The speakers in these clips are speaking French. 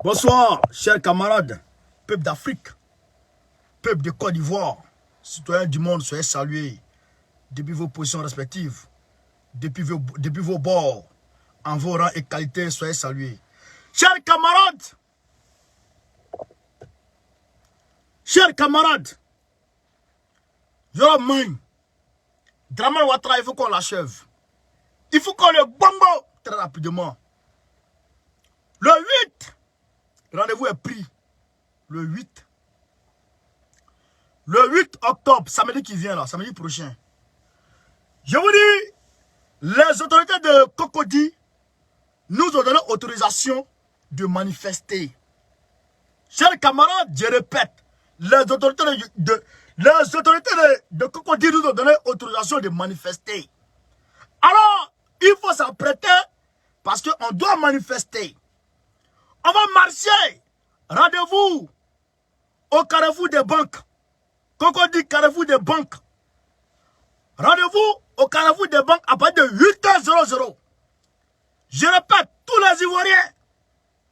Bonsoir, chers camarades, peuple d'Afrique, peuple de Côte d'Ivoire, citoyens du monde, soyez salués depuis vos positions respectives, depuis vos bords, en vos rangs et qualités, soyez salués. Chers camarades, Yoromain, Draman Ouattara, il faut qu'on l'achève. Il faut qu'on le bongo très rapidement. Le 8, rendez-vous est pris. Le 8 octobre, samedi qui vient là, samedi prochain. Je vous dis, les autorités de Cocody nous ont donné autorisation de manifester. Chers camarades, je répète, les autorités de Cocody nous ont donné autorisation de manifester. Alors, il faut s'apprêter parce qu'on doit manifester. On va marcher. Rendez-vous au carrefour des banques. Cocody, carrefour des banques. Rendez-vous au carrefour des banques à partir de 8h00. Je répète, tous les Ivoiriens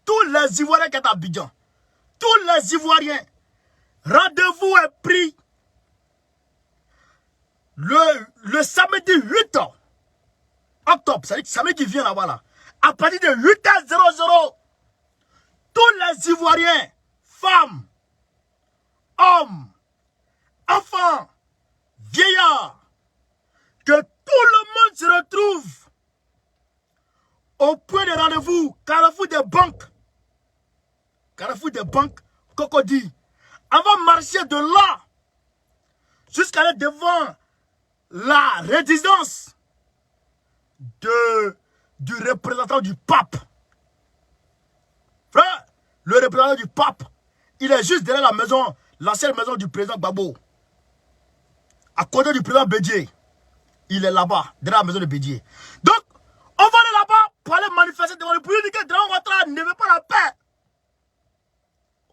qui sont à Abidjan, tous les Ivoiriens, rendez-vous est pris le samedi 8 octobre, c'est-à-dire samedi qui vient là-bas, là, à partir de 8h00, tous les Ivoiriens, femmes, hommes, enfants, vieillards, que tout le monde se retrouve au point de rendez-vous, carrefour des banques, Cocody. On va marcher de là jusqu'à aller devant la résidence du représentant du pape. Frère, le représentant du pape, il est juste derrière la maison, l'ancienne maison du président Gbagbo. À côté du président Bédié. Il est là-bas, derrière la maison de Bédié. Donc, on va aller là-bas pour aller manifester devant le pays que Draman Ouattara ne veut pas la paix.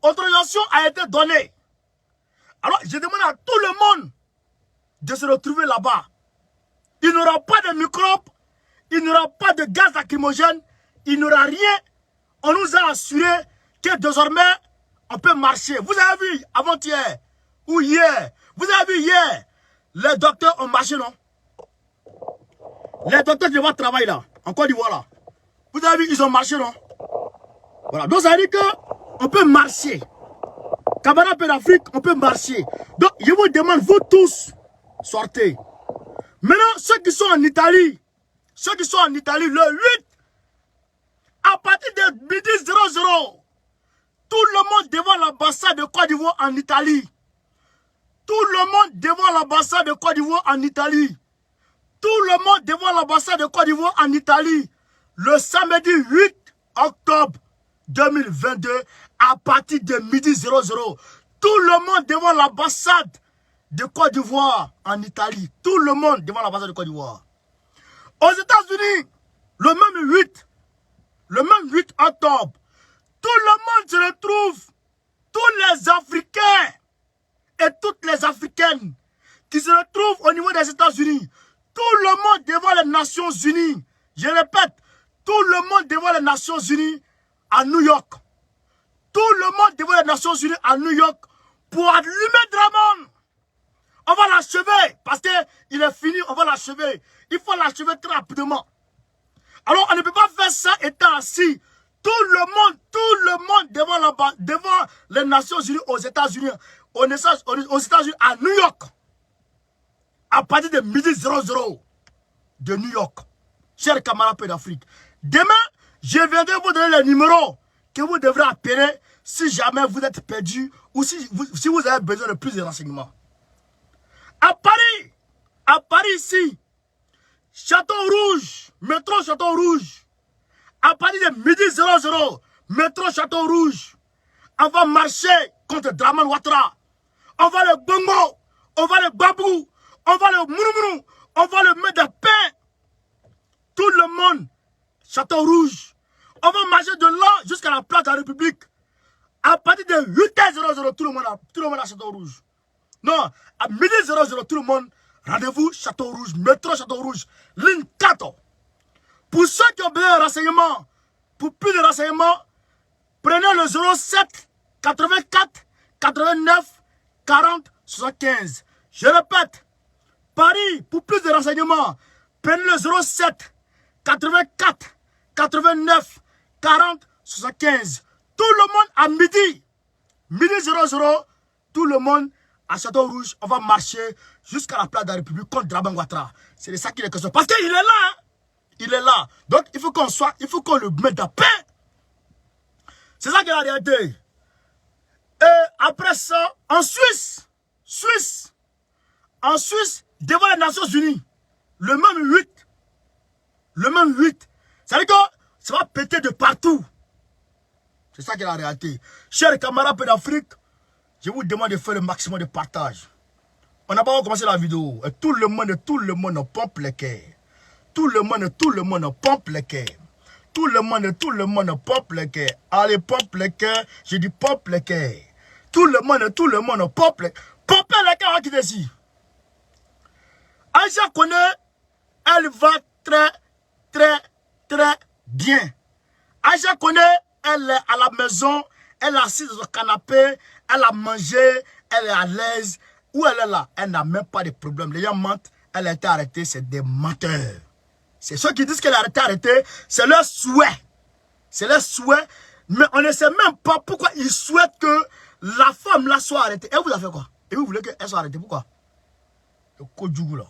Autorisation a été donnée. Alors, je demande à tout le monde de se retrouver là-bas. Il n'y aura pas de microbes, il n'y aura pas de gaz lacrymogène, il n'y aura rien. On nous a assuré que désormais, on peut marcher. Vous avez vu avant-hier ou hier, vous avez vu hier, les docteurs ont marché, non? Les docteurs de votre travail là, en Côte d'Ivoire là, vous avez vu, ils ont marché, non? Voilà, donc ça veut dire qu'on peut marcher. Camarades d'Afrique, on peut marcher. Donc, je vous demande, vous tous, sortez. Maintenant, ceux qui sont en Italie, le 8, à partir de midi 00, tout le monde devant l'ambassade de Côte d'Ivoire en Italie. Tout le monde devant l'ambassade de Côte d'Ivoire en Italie. Tout le monde devant l'ambassade de Côte d'Ivoire en Italie. Le samedi 8 octobre 2022, à partir de midi 00. Tout le monde devant l'ambassade de Côte d'Ivoire en Italie. Tout le monde devant l'ambassade de Côte d'Ivoire. Aux États-Unis, le même 8 octobre, tout le monde se retrouve. Tous les Africains et toutes les Africaines qui se retrouvent au niveau des États-Unis. Tout le monde devant les Nations Unies. Je répète, tout le monde devant les Nations Unies à New York. Tout le monde devant les Nations Unies à New York pour allumer Draman. On va l'achever parce qu'il est fini, on va l'achever. Il faut l'achever très rapidement. Alors on ne peut pas faire ça étant assis. Tout le monde devant les Nations Unies aux États-Unis, aux États-Unis à New York. À partir de midi 00 de New York. Chers camarades d'Afrique. Demain, je viendrai vous donner les numéros que vous devrez appeler si jamais vous êtes perdu ou si vous avez besoin de plus de renseignements. À Paris ici, Château Rouge, métro Château Rouge. À partir de midi 00, métro Château Rouge. On va marcher contre Draman Ouattara. On va le bongo, on va le babou, on va le mouroumou, on va le mettre de pain. Tout le monde, Château Rouge. On va marcher de là jusqu'à la place de la République. À partir de 8h00, tout le monde à Château Rouge. Non, à midi 00, tout le monde, rendez-vous Château Rouge, métro Château Rouge, ligne 4. Pour ceux qui ont besoin de renseignements, pour plus de renseignements, Prenez le 07 84 89 40 75. Je répète, Paris, pour plus de renseignements, prenez le 07 84 89 40 75. Tout le monde à midi, midi 00, tout le monde à Château Rouge, on va marcher jusqu'à la place de la République contre Draban Ouattara. C'est de ça qu'il est question. Parce qu'il est là, hein? Il est là. Donc il faut qu'on soit, il faut qu'on le mette à paix. C'est ça qui est la réalité. Et après ça, en Suisse, devant les Nations Unies, le même 8, ça veut dire que ça va péter de partout. C'est ça qui est la réalité. Chers camarades d'Afrique, je vous demande de faire le maximum de partage. On n'a pas encore commencé la vidéo. Et tout le monde pompe les cœurs. Tout le monde pompe les cœurs. Tout le monde pompe les cœurs. Allez, pompe les cœurs. Je dis pompe les cœurs. Tout le monde pompe les cœurs. Pompez les cœurs, on va quitter ici. Aïcha connaît, elle va très bien. Aïcha connaît, elle est à la maison, elle est assise sur le canapé, elle a mangé, elle est à l'aise. Où elle est là, elle n'a même pas de problème. Les gens mentent, elle a été arrêtée, c'est des menteurs. C'est ceux qui disent qu'elle a été arrêtée, c'est leur souhait. C'est leur souhait, mais on ne sait même pas pourquoi ils souhaitent que la femme là soit arrêtée. Et vous avez fait quoi? Et vous voulez qu'elle soit arrêtée, pourquoi? Le Kodjougou là.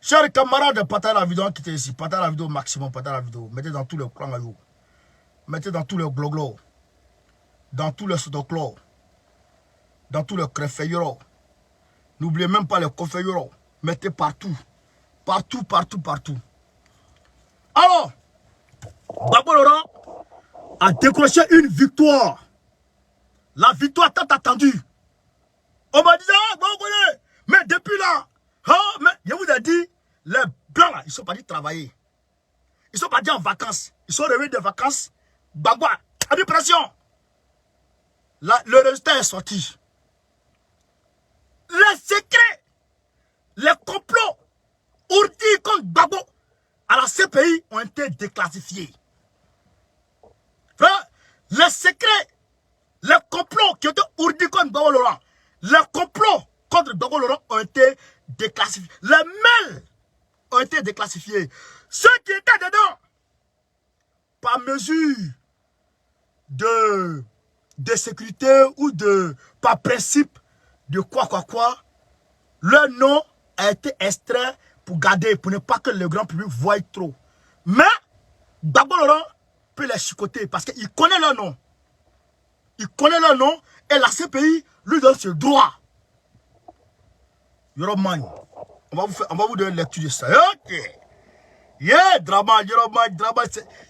Chers camarades, partagez la vidéo, quittez ici. Partagez la vidéo au maximum, partagez la vidéo. Mettez dans tous les clans, mettez dans tous les gloglos, dans tous les sodoclos, dans tous les crefeilleros. N'oubliez même pas les confeilleros. Mettez partout. Partout. Alors, Gbagbo Laurent a décroché une victoire. La victoire tant attendue. On m'a dit, ah, bon, vous connaissez. Mais depuis là, oh, mais je vous ai dit, les blancs là, ils sont partis travailler. Ils sont partis en vacances. Ils sont revenus de vacances. Gbagbo a mis pression. Le résultat est sorti. Les secrets, les complots ourdis contre Gbagbo à la CPI ont été déclassifiés. Frère, les secrets, les complots qui ont été ourdis contre Gbagbo Laurent, les complots contre Gbagbo Laurent ont été déclassifiés. Les mails ont été déclassifiés. Ceux qui étaient dedans, par mesure de sécurité ou par principe de quoi, leur nom a été extrait pour garder, pour ne pas que le grand public voie trop. Mais, Gbagbo Laurent peut les chicoter parce qu'il connaît leur nom. Il connaît leur nom et la CPI lui donne ce droit. Yoroman, on va vous donner une lecture de ça. Ok. Yeah, Draman, Yoroman, Draman.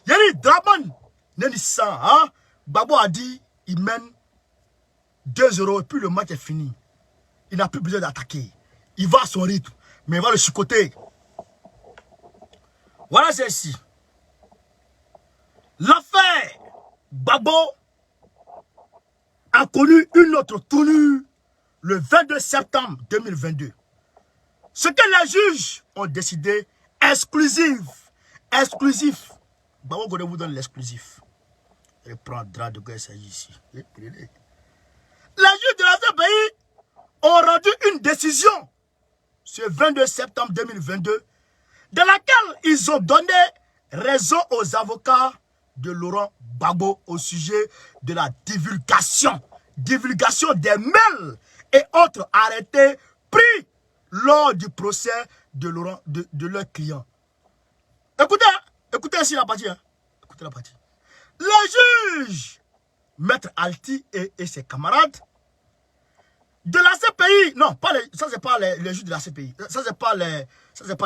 Yeri, Draman, n'est ça, hein? Gbagbo a dit, il mène 2-0 et puis le match est fini. Il n'a plus besoin d'attaquer. Il va à son rythme, mais il va le chicoter. Voilà celle-ci. L'affaire Gbagbo a connu une autre tournure le 22 septembre 2022. Ce que les juges ont décidé, exclusif. Gbagbo vous donne l'exclusif. Il prendra de quoi il s'agit ici. Les juges de la CPI ont rendu une décision ce 22 septembre 2022 dans laquelle ils ont donné raison aux avocats de Laurent Gbagbo au sujet de la divulgation des mails et autres arrêtés pris lors du procès de Laurent, de leur client. Écoutez ici la partie. Hein. Écoutez la partie. Le juge, Maître Alti et ses camarades, de la CPI, non, pas les, ça c'est pas les juges de la CPI, ça c'est pas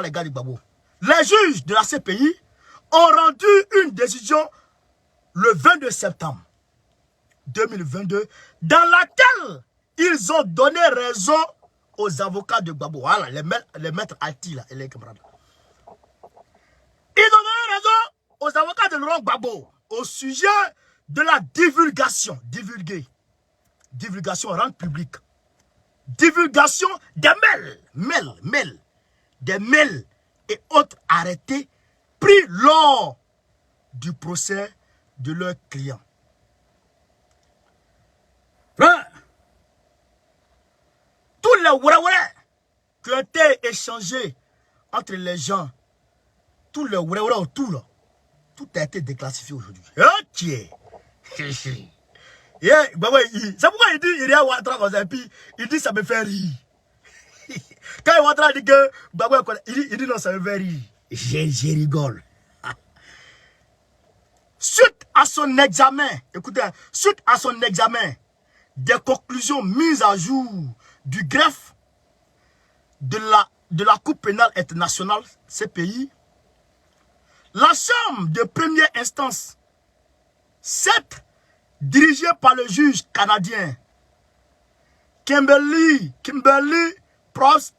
les gars de Gbagbo. Les juges de la CPI ont rendu une décision le 22 septembre 2022 dans laquelle ils ont donné raison aux avocats de Gbagbo. Voilà, les maîtres Alti là, et les camarades. Ils ont donné raison aux avocats de Laurent Gbagbo au sujet de la divulgation, divulgation rendre public. Divulgation des mails, des mails et autres arrêtés pris lors du procès de leur client. ouais qui ont été échangés entre les gens, tous les ouais autour là, tout a été déclassifié aujourd'hui. Ok. Yeah, bah ouais, c'est pourquoi il dit il y a Ouattara comme ça, et puis il dit ça me fait rire. Quand Ouattara dit que bah ouais, il dit non, ça me fait rire. Je rigole. Suite à son examen, écoutez, suite à son examen, des conclusions mises à jour du greffe de la Cour pénale internationale, CPI, la chambre de première instance, 7, dirigée par le juge canadien Kimberly Prost,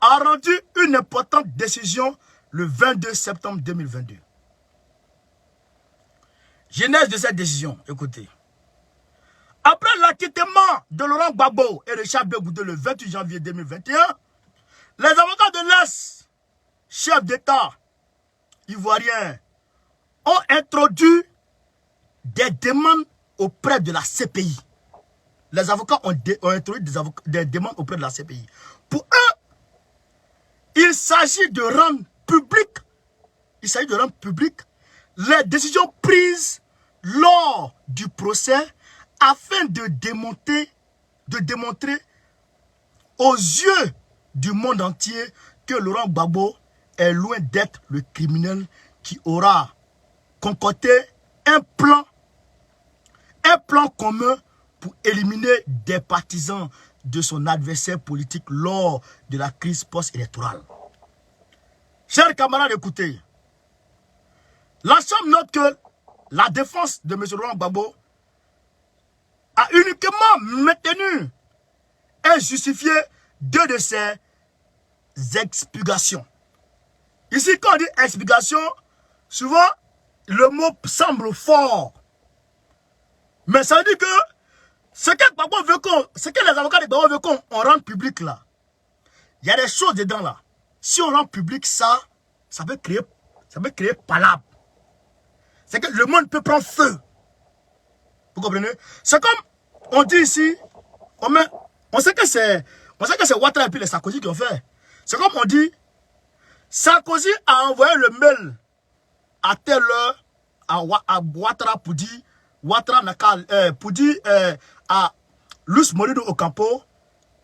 a rendu une importante décision le 22 septembre 2022. Genèse de cette décision, écoutez. Après l'acquittement de Laurent Gbagbo et de Charles Blé Goudé le 28 janvier 2021, les avocats de l'Est, chefs d'État ivoiriens, ont introduit des demandes auprès de la CPI. Les avocats ont introduit des demandes auprès de la CPI. Pour eux, il s'agit de rendre public, les décisions prises lors du procès afin de démontrer aux yeux du monde entier que Laurent Gbagbo est loin d'être le criminel qui aura concocté un plan commun pour éliminer des partisans de son adversaire politique lors de la crise post-électorale. Chers camarades, écoutez. La Chambre note que la défense de M. Laurent Gbagbo a uniquement maintenu et justifié 2 de ses expurgations. Ici, quand on dit explication, souvent, le mot semble fort. Mais ça veut dire que ce que les avocats de Gbagbo veulent qu'on rende public là, il y a des choses dedans là. Si on rend public ça, ça peut créer palabre. C'est que le monde peut prendre feu. Vous comprenez? C'est comme on dit ici, on sait que c'est Ouattara et puis les Sarkozy qui ont fait. C'est comme on dit, Sarkozy a envoyé le mail à telle heure à Ouattara pour dire à Luis Morido Ocampo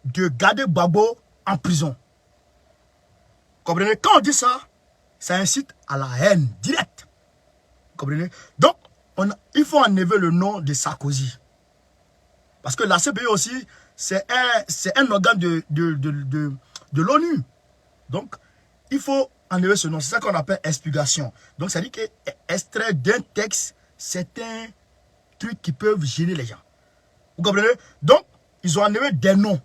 de garder Gbagbo en prison. Comprenez? Quand on dit ça, ça incite à la haine directe. Comprenez? Donc, il faut enlever le nom de Sarkozy. Parce que la CPI aussi, c'est un organe de l'ONU. Donc, il faut enlever ce nom. C'est ça qu'on appelle expurgation. Donc, ça dit que extrait d'un texte, c'est un truc qui peuvent gêner les gens. Vous comprenez? Donc, ils ont enlevé des noms.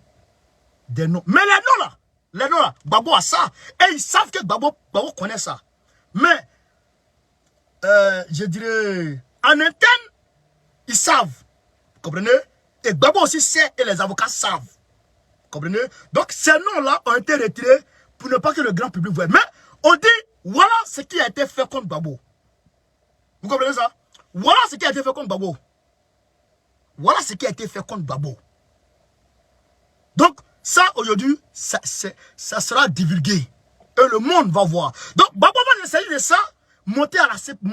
Mais les noms là, Gbagbo a ça. Et ils savent que Gbagbo connaît ça. Mais, je dirais, en interne, ils savent. Vous comprenez? Et Gbagbo aussi sait et les avocats savent. Vous comprenez? Donc, ces noms-là ont été retirés pour ne pas que le grand public voie. Mais, on dit, voilà ce qui a été fait contre Gbagbo. Vous comprenez ça? Voilà ce qui a été fait contre Gbagbo. Voilà ce qui a été fait contre Gbagbo. Donc, ça, aujourd'hui, ça sera divulgué. Et le monde va voir. Donc, Gbagbo va essayer de ça, monter à la CPI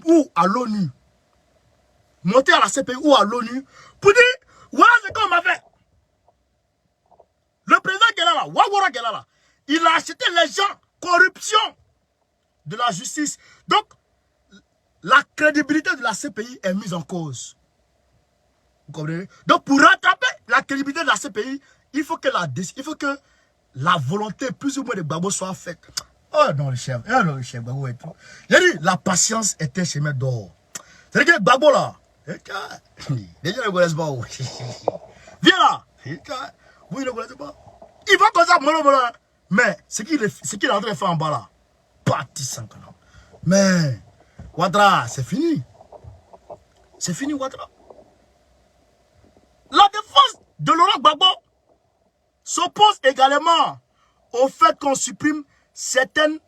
ou à l'ONU. Monter à la CPI ou à l'ONU pour dire, voilà ce qu'on m'a fait. Le président Gelala, Ouattara Gelala, il a acheté les gens, corruption de la justice. Donc, la crédibilité de la CPI est mise en cause. Vous comprenez? Donc, pour rattraper la crédibilité de la CPI, il faut que la volonté plus ou moins de Gbagbo soit faite. Oh non, le chef Gbagbo et tout. J'ai dit, la patience est un chemin d'or. C'est-à-dire que Gbagbo là, les gens ne connaissent pas. Viens là. Vous ne connaissez pas. Il va comme ça, mais ce qu'il est en train de faire en bas là, parti sans canard. Mais, Ouattara, c'est fini. C'est fini, Ouattara. La défense de Laurent Gbagbo s'oppose également au fait qu'on supprime certaines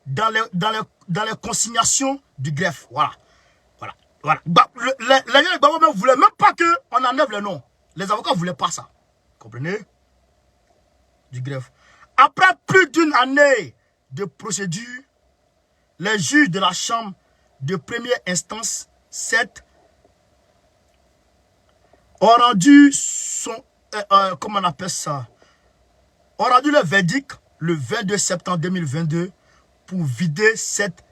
dans les consignations du greffe. Voilà. Voilà. Les gens de Gbagbo ne voulaient même pas qu'on enlève les noms. Les avocats ne voulaient pas ça. Comprenez? Du greffe. Après plus d'une année de procédure, les juges de la chambre de première instance 7 ont rendu son... comment on appelle ça? Ont rendu le verdict le 22 septembre 2022 pour vider cette...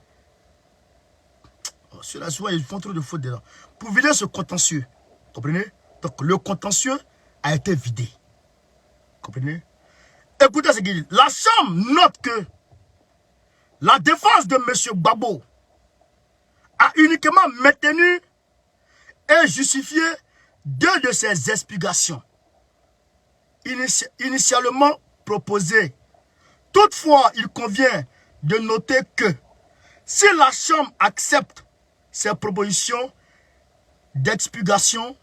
Oh, ceux-là, souvent, ils font trop de fautes dedans. Pour vider ce contentieux. Comprenez? Donc, le contentieux a été vidé. Comprenez? Écoutez ce qu'il dit. La chambre note que la défense de M. Gbagbo a uniquement maintenu et justifié deux de ses explications initialement proposées. Toutefois, il convient de noter que si la Chambre accepte ces propositions d'explication,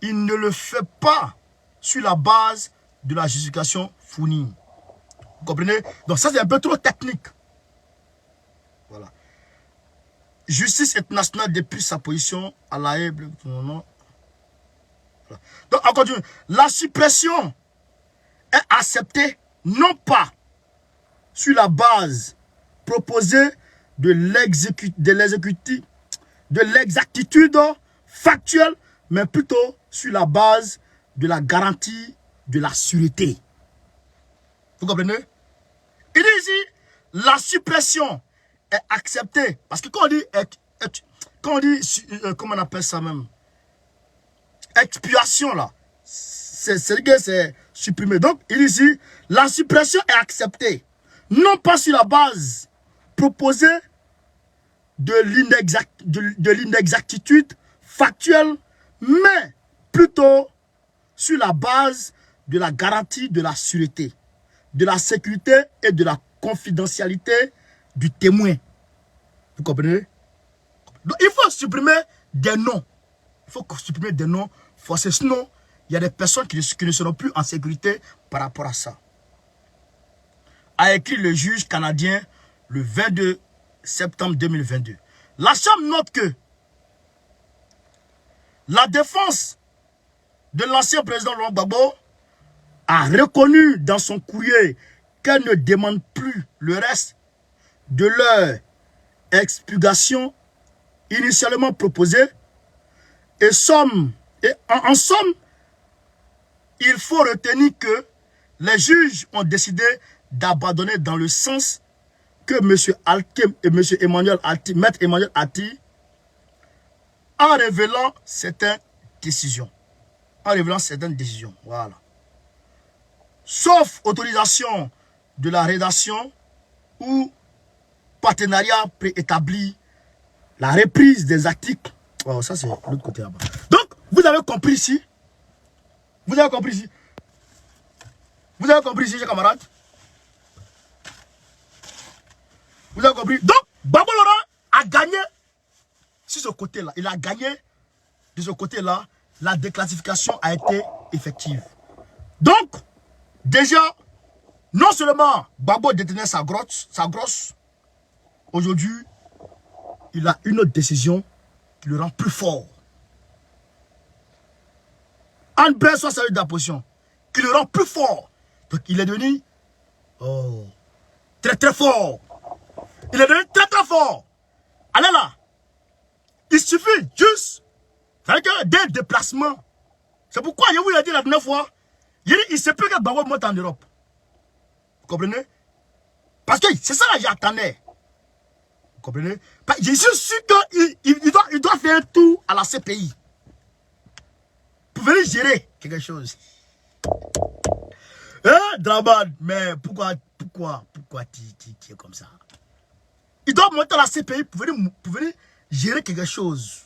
il ne le fait pas sur la base de la justification fournie. Vous comprenez? Donc ça, c'est un peu trop technique. Voilà. Justice internationale depuis sa position à la haie. Voilà. Donc, encore une fois, la suppression est acceptée non pas sur la base proposée de l'exactitude factuelle, mais plutôt sur la base de la garantie de la sûreté. Vous comprenez? Il dit ici, la suppression est acceptée. Parce que quand on dit, comment on appelle ça même? Expiation là. C'est supprimé. Donc, il dit ici, la suppression est acceptée. Non pas sur la base proposée de l'inexactitude factuelle, mais plutôt sur la base de la garantie de la sûreté, de la sécurité et de la confidentialité du témoin. Vous comprenez? Donc, il faut supprimer des noms. Il faut supprimer des noms forcés. Sinon, il y a des personnes qui ne seront plus en sécurité par rapport à ça. A écrit le juge canadien le 22 septembre 2022. La Chambre note que la défense de l'ancien président Laurent Gbagbo a reconnu dans son courrier qu'elle ne demande plus le reste de leur explication initialement proposée. Et en somme, il faut retenir que les juges ont décidé d'abandonner dans le sens que M. Alkem et M. Emmanuel Alti, Maître Emmanuel Alti, en révélant certaines décisions. Voilà. Sauf autorisation de la rédaction ou partenariat préétabli, la reprise des articles. Oh, ça c'est l'autre côté là-bas. Donc, vous avez compris ici. Vous avez compris ici. Vous avez compris ici, chers camarades. Vous avez compris. Donc, Gbagbo Laurent a gagné sur ce côté-là. Il a gagné de ce côté-là. La déclassification a été effective. Donc, déjà, non seulement Gbagbo détenait sa grosse, aujourd'hui, il a une autre décision qui le rend plus fort. Anne Blaise soit salué de la position, qui le rend plus fort. Donc, il est devenu très très fort. Il est devenu très très fort. Allez là. Il suffit juste d'un déplacement. C'est pourquoi je vous l'ai dit la dernière fois. Il se peut que Gbagbo monte en Europe. Vous comprenez? Parce que c'est ça que j'attendais. Vous comprenez? Je suis sûr qu'il doit faire un tour à la CPI. Pour venir gérer quelque chose. Draman, mais pourquoi tu es comme ça? Il doit monter à la CPI pour venir gérer quelque chose.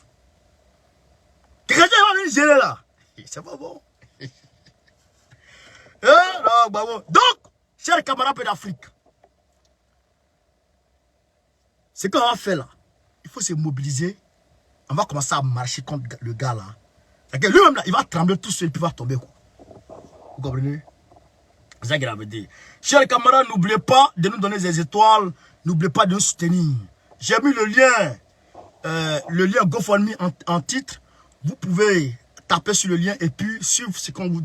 Quelqu'un va venir gérer là. C'est pas bon. Non, bah bon. Donc, chers camarades d'Afrique, ce qu'on va faire là, il faut se mobiliser. On va commencer à marcher contre le gars là. Lui-même là, il va trembler tout seul et puis il va tomber quoi. Vous comprenez? C'est ça qu'il avait dit. Chers camarades, n'oubliez pas de nous donner des étoiles. N'oubliez pas de nous soutenir. J'ai mis le lien le lien GoFundMe en titre. Vous pouvez taper sur le lien et puis suivre ce qu'on vous,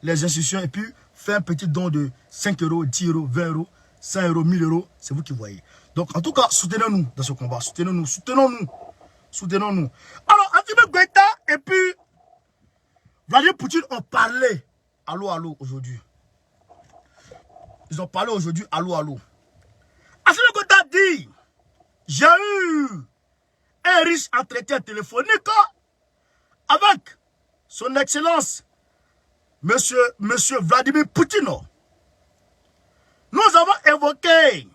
les instructions et puis faire un petit don de 5 euros, 10 euros, 20 euros, 100 euros, 1000 euros. C'est vous qui voyez. Donc, en tout cas, soutenez-nous dans ce combat. Soutenez-nous, soutenons-nous. Soutenons-nous. Alors, Assimi Goïta et puis Vladimir Poutine ont parlé. Allô, allô, aujourd'hui. Ils ont parlé aujourd'hui, allô, allô. Assimi Goïta dit, j'ai eu un riche entretien téléphonique avec son excellence, monsieur Vladimir Poutine. Nous avons évoqué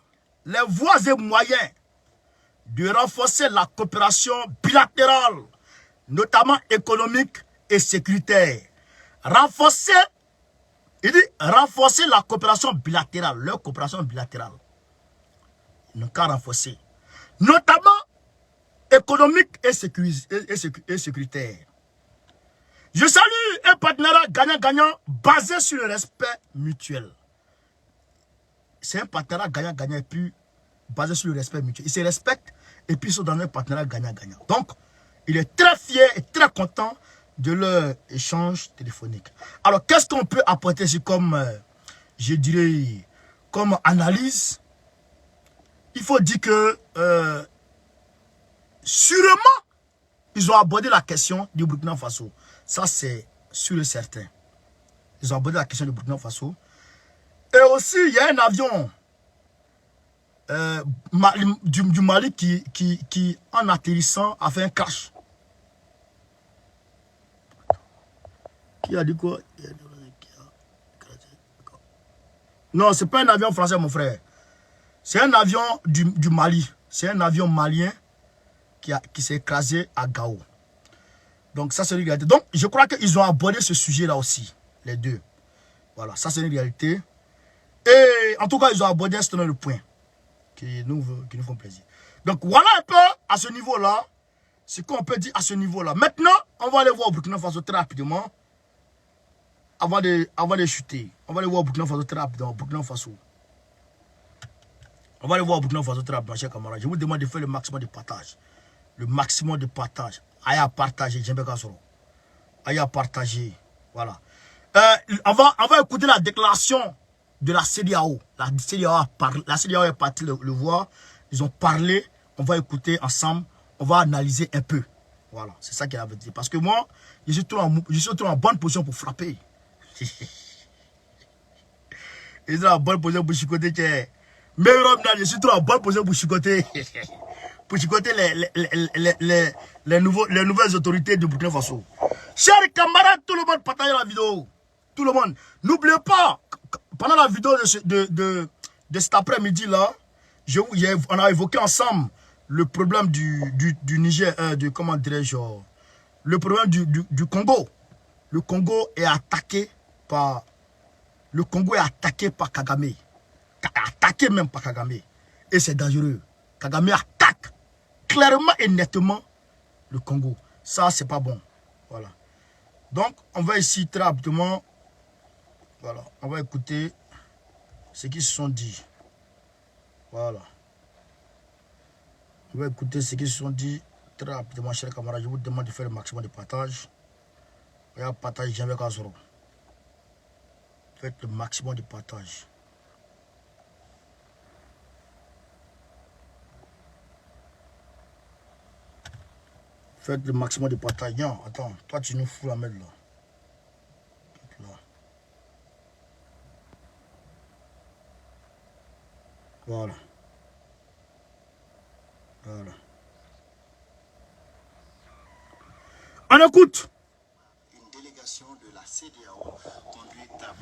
les voies et moyens de renforcer la coopération bilatérale, notamment économique et sécuritaire. Renforcer la coopération bilatérale, leur coopération bilatérale. Ils n'ont qu'à renforcer. Notamment économique et sécuritaire. Je salue un partenariat gagnant-gagnant basé sur le respect mutuel. C'est un partenariat gagnant-gagnant et puis basé sur le respect mutuel. Ils se respectent et puis ils sont dans un partenariat gagnant-gagnant. Donc, il est très fier et très content de leur échange téléphonique. Alors, qu'est-ce qu'on peut apporter ici comme, je dirais, comme analyse? Il faut dire que, sûrement, ils ont abordé la question du Burkina Faso. Ça, c'est sûr et certain. Ils ont abordé la question du Burkina Faso. Et aussi, il y a un avion du Mali qui, en atterrissant, a fait un crash. Qui a dit quoi? Non, ce n'est pas un avion français, mon frère. C'est un avion du Mali. C'est un avion malien qui s'est écrasé à Gao. Donc, ça, c'est une réalité. Donc, je crois qu'ils ont abordé ce sujet-là aussi, les deux. Voilà, ça, c'est une réalité. Et en tout cas, ils ont abordé un certain point qui nous font plaisir. Donc, voilà un peu à ce niveau-là, ce qu'on peut dire à ce niveau-là. Maintenant, on va aller voir au Burkina Faso très rapidement, avant de chuter. On va aller voir au Burkina Faso très rapidement, Burkina Faso. On va aller voir au Burkina Faso très rapidement, chers camarades. Je vous demande de faire le maximum de partage. Le maximum de partage. Aïe à partager, j'aime bien ça. Aïe à partager. Voilà. On va écouter la déclaration de la CEDEAO. La CEDEAO est partie le voir. Ils ont parlé. On va écouter ensemble. On va analyser un peu. Voilà. C'est ça qu'il avait dit. Parce que moi, je suis toujours en bonne position pour frapper. Ils sont en bonne position pour chicoter. Mais je suis toujours en bonne position pour chicoter. Pour chicoter les nouvelles autorités du Burkina Faso. Chers camarades, tout le monde partage la vidéo. Tout le monde. N'oubliez pas, pendant la vidéo de cet après-midi-là, on a évoqué ensemble le problème du Niger, comment dirais-je, le problème du Congo. Le Congo est attaqué par Kagame. Attaqué même par Kagame. Et c'est dangereux. Kagame attaque clairement et nettement le Congo. Ça, c'est pas bon. Voilà. Donc, on va ici très rapidement. Voilà. On va écouter ce qu'ils se sont dit. Voilà. On va écouter ce qu'ils se sont dit très rapidement, chers camarades. Je vous demande de faire le maximum de partage. Regarde, partage, j'aime bien Zoro. Faites le maximum de partage. Faites le maximum de partage. Non, attends, toi tu nous fous la merde là. Voilà. Voilà. On écoute. Une délégation de la CEDEAO conduite par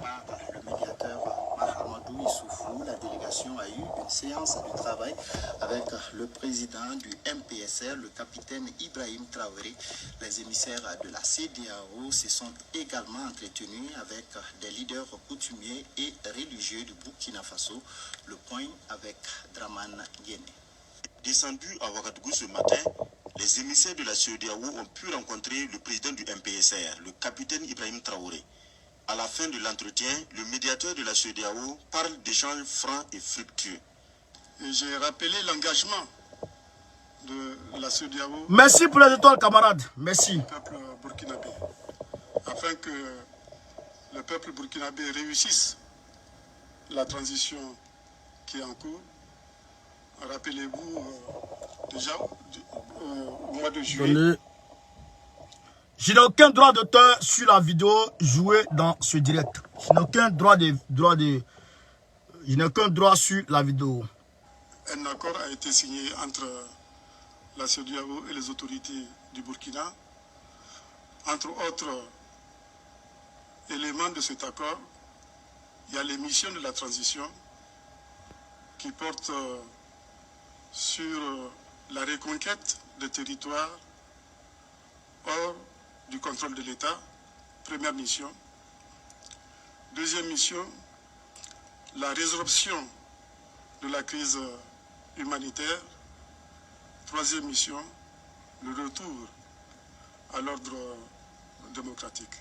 le médiateur Mahamadou Issoufou. La délégation a eu une séance de travail avec le président du MPSR, le capitaine Ibrahim Traoré. Les émissaires de la CEDEAO se sont également entretenus avec des leaders coutumiers et religieux du Burkina Faso. Le point avec Dramane Guéné. Descendu à Ouagadougou ce matin, les émissaires de la CEDEAO ont pu rencontrer le président du MPSR, le capitaine Ibrahim Traoré. À la fin de l'entretien, le médiateur de la CEDEAO parle d'échanges francs et fructueux. J'ai rappelé l'engagement de la CEDEAO. Merci pour les étoiles, camarades. Merci. Au peuple burkinabé. Afin que le peuple burkinabé réussisse la transition qui est en cours. Rappelez-vous, déjà au mois de juillet. Je n'ai aucun droit d'auteur sur la vidéo jouée dans ce direct. Je n'ai aucun je n'ai aucun droit sur la vidéo. Un accord a été signé entre la CEDEAO et les autorités du Burkina. Entre autres éléments de cet accord, il y a les missions de la transition qui portent sur la reconquête des territoires hors du contrôle de l'État, première mission. Deuxième mission, la résorption de la crise humanitaire. Troisième mission, le retour à l'ordre démocratique.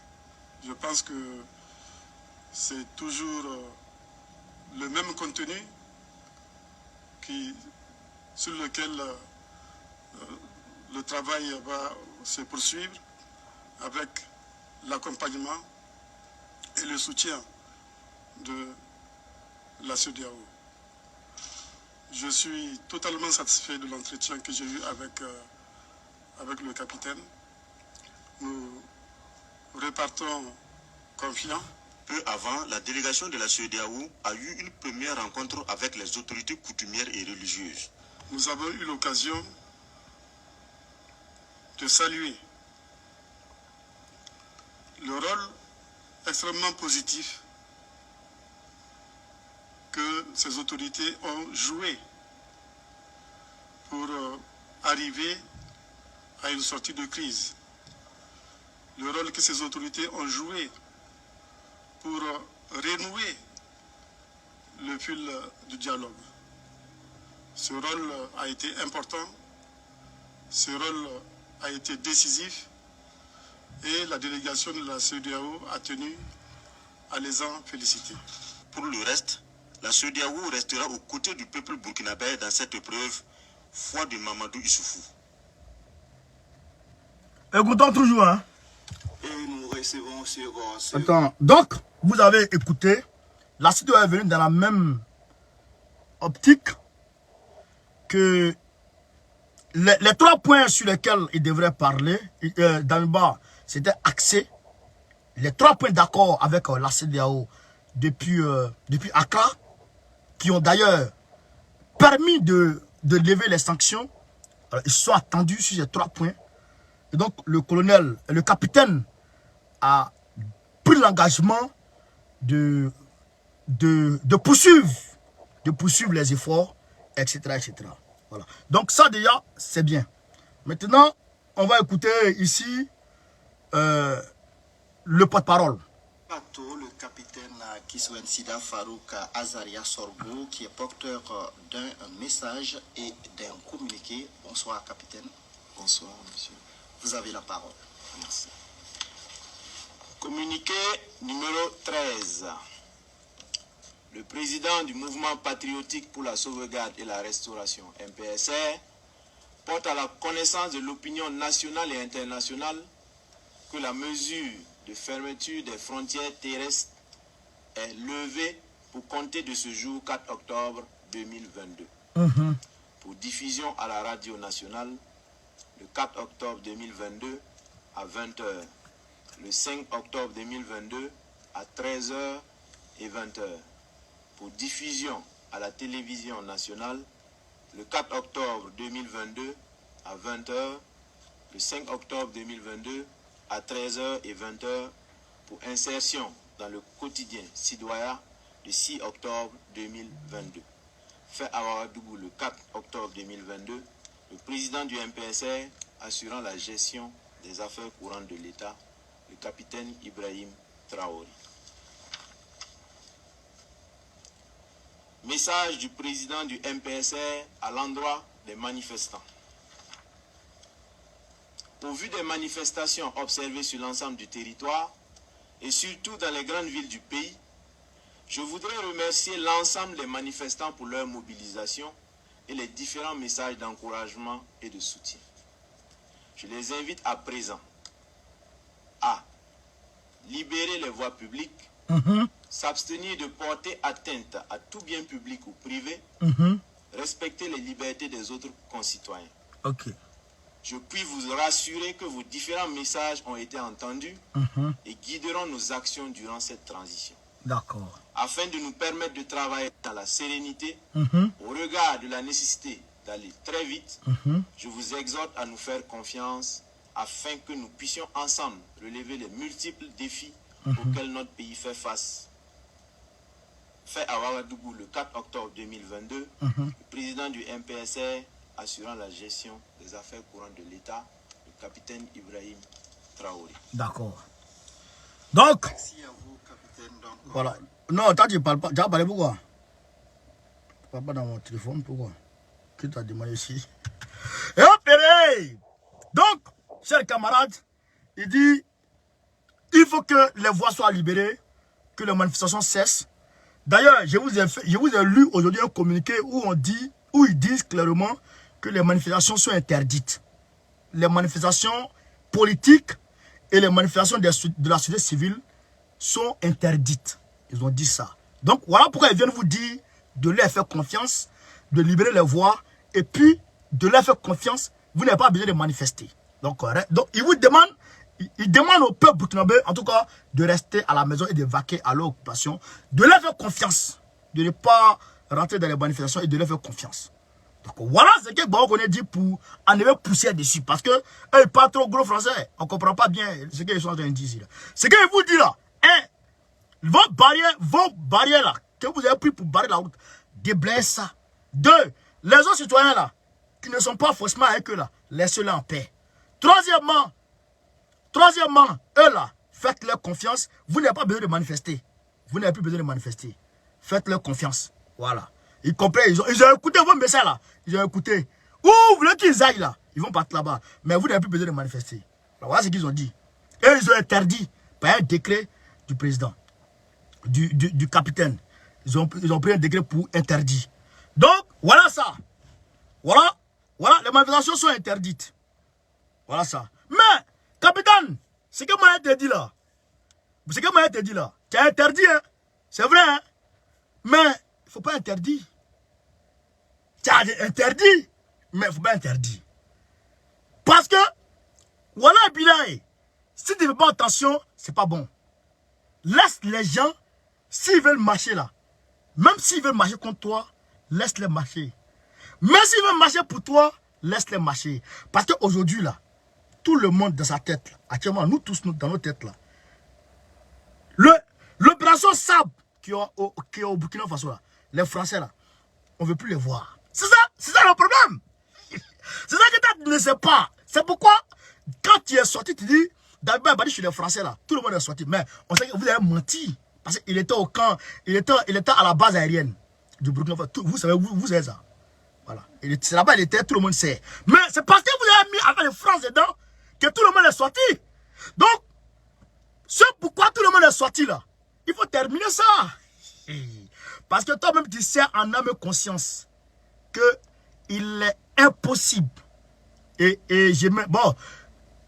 Je pense que c'est toujours le même contenu sur lequel le travail va se poursuivre avec l'accompagnement et le soutien de la CEDEAO. Je suis totalement satisfait de l'entretien que j'ai eu avec le capitaine. Nous repartons confiants. Peu avant, la délégation de la CEDEAO a eu une première rencontre avec les autorités coutumières et religieuses. Nous avons eu l'occasion de saluer le rôle extrêmement positif que ces autorités ont joué pour arriver à une sortie de crise. Le rôle que ces autorités ont joué pour renouer le fil du dialogue. Ce rôle a été important, ce rôle a été décisif et la délégation de la CEDEAO a tenu à les en féliciter. Pour le reste, la CEDEAO restera aux côtés du peuple burkinabé dans cette épreuve, foi de Mamadou Issoufou. Écoutons toujours, hein. Et nous recevons sur Attends, donc, vous avez écouté, la CEDEAO est venue dans la même optique que les 3 points sur lesquels il devrait parler, Damiba, c'était axé, les 3 points d'accord avec la CEDEAO depuis Accra, qui ont d'ailleurs permis de lever les sanctions. Alors, ils sont attendus sur ces 3 points. Et donc, le capitaine a pris l'engagement de poursuivre les efforts, etc., etc. Voilà. Donc ça déjà, c'est bien. Maintenant, on va écouter ici le porte-parole. Le capitaine Kiswensida Farouk Azaria Sorbo, qui est porteur d'un message et d'un communiqué. Bonsoir, capitaine. Bonsoir, monsieur. Vous avez la parole. Merci. Communiqué numéro 13. Le président du mouvement patriotique pour la sauvegarde et la restauration, MPSR, porte à la connaissance de l'opinion nationale et internationale que la mesure de fermeture des frontières terrestres est levée pour compter de ce jour 4 octobre 2022. Pour diffusion à la radio nationale, le 4 octobre 2022 à 20h, le 5 octobre 2022 à 13h et 20h. Pour diffusion à la télévision nationale, le 4 octobre 2022 à 20h, le 5 octobre 2022 à 13h et 20h, pour insertion dans le quotidien Sidoya le 6 octobre 2022. Fait à Ouagadougou le 4 octobre 2022, le président du MPSR assurant la gestion des affaires courantes de l'État, le capitaine Ibrahim Traoré. Message du président du MPSR à l'endroit des manifestants. Au vu des manifestations observées sur l'ensemble du territoire et surtout dans les grandes villes du pays, je voudrais remercier l'ensemble des manifestants pour leur mobilisation et les différents messages d'encouragement et de soutien. Je les invite à présent à libérer les voies publiques, s'abstenir de porter atteinte à tout bien public ou privé, respecter les libertés des autres concitoyens. Ok. Je puis vous rassurer que vos différents messages ont été entendus et guideront nos actions durant cette transition. D'accord. Afin de nous permettre de travailler dans la sérénité, au regard de la nécessité d'aller très vite, je vous exhorte à nous faire confiance afin que nous puissions ensemble relever les multiples défis auxquels notre pays fait face. Fait à Ouagadougou le 4 octobre 2022, le président du MPSR assurant la gestion des affaires courantes de l'État, le capitaine Ibrahim Traoré. D'accord. Donc, Merci à vous, capitaine. Donc, voilà. Non, toi, tu parles pas. Tu as parlé pourquoi? Tu parles pas dans mon téléphone, pourquoi? Qui t'a demandé ici? Et hop, bébé! Donc, chers camarades, il dit, il faut que les voies soient libérées, que les manifestations cessent. D'ailleurs, je vous ai lu aujourd'hui un communiqué où ils disent clairement que les manifestations sont interdites. Les manifestations politiques et les manifestations de la société civile sont interdites. Ils ont dit ça. Donc, voilà pourquoi ils viennent vous dire de leur faire confiance, de libérer les voies, et puis de leur faire confiance, vous n'avez pas besoin de manifester. Donc ils vous demandent, ils demandent au peuple burkinabé, en tout cas, de rester à la maison et de vaquer à leur occupation, de leur faire confiance, de ne pas rentrer dans les manifestations et de leur faire confiance. Donc voilà ce que Baoko dit pour enlever poussière dessus. Parce que ils parlent trop gros français. On ne comprend pas bien ce qu'ils sont en train de dire ici. Ce qu'ils vous disent là, vos barrières là, que vous avez pris pour barrer la route, déblayez ça. Deux, les autres citoyens là, qui ne sont pas forcément avec eux là, laissez-les en paix. Troisièmement, eux là, faites-leur confiance. Vous n'avez pas besoin de manifester. Vous n'avez plus besoin de manifester. Faites-leur confiance. Voilà. Ils comprennent, ils ont écouté vos messages là. Ils ont écouté. Où vous voulez qu'ils aillent là? Ils vont partir là-bas. Mais vous n'avez plus besoin de manifester. Alors, voilà ce qu'ils ont dit. Et ils ont interdit par un décret du président, du capitaine. Ils ont pris un décret pour interdire. Donc, voilà ça. Voilà, les manifestations sont interdites. Voilà ça. Mais, capitaine, ce que moi je te dis là, tu as interdit, hein? C'est vrai, hein? Mais, il ne faut pas interdire. Tu as interdit, mais il ne faut pas interdire. Parce que, voilà, Bilaï, si tu ne fais pas attention, c'est pas bon. Laisse les gens, s'ils veulent marcher là, même s'ils veulent marcher contre toi, laisse-les marcher. Mais s'ils veulent marcher pour toi, laisse-les marcher. Parce qu'aujourd'hui là, tout le monde dans sa tête, là, actuellement, nous tous dans nos têtes là, l'opération SAB qui est au Burkina Faso là, les Français là, on ne veut plus les voir. C'est ça le problème. C'est ça que tu ne sais pas. C'est pourquoi, quand tu es sorti, tu dis, d'abord, je suis les Français là, tout le monde est sorti. Mais on sait que vous avez menti. Parce qu'il était au camp, il était à la base aérienne du Burkina Faso. Vous savez ça. Voilà. C'est là-bas, il était, tout le monde sait. Mais c'est parce que vous avez mis avec les France dedans que tout le monde est sorti. Donc, c'est pourquoi tout le monde est sorti là. Il faut terminer ça. Parce que toi-même, tu sais en âme et conscience qu'il est impossible. Bon,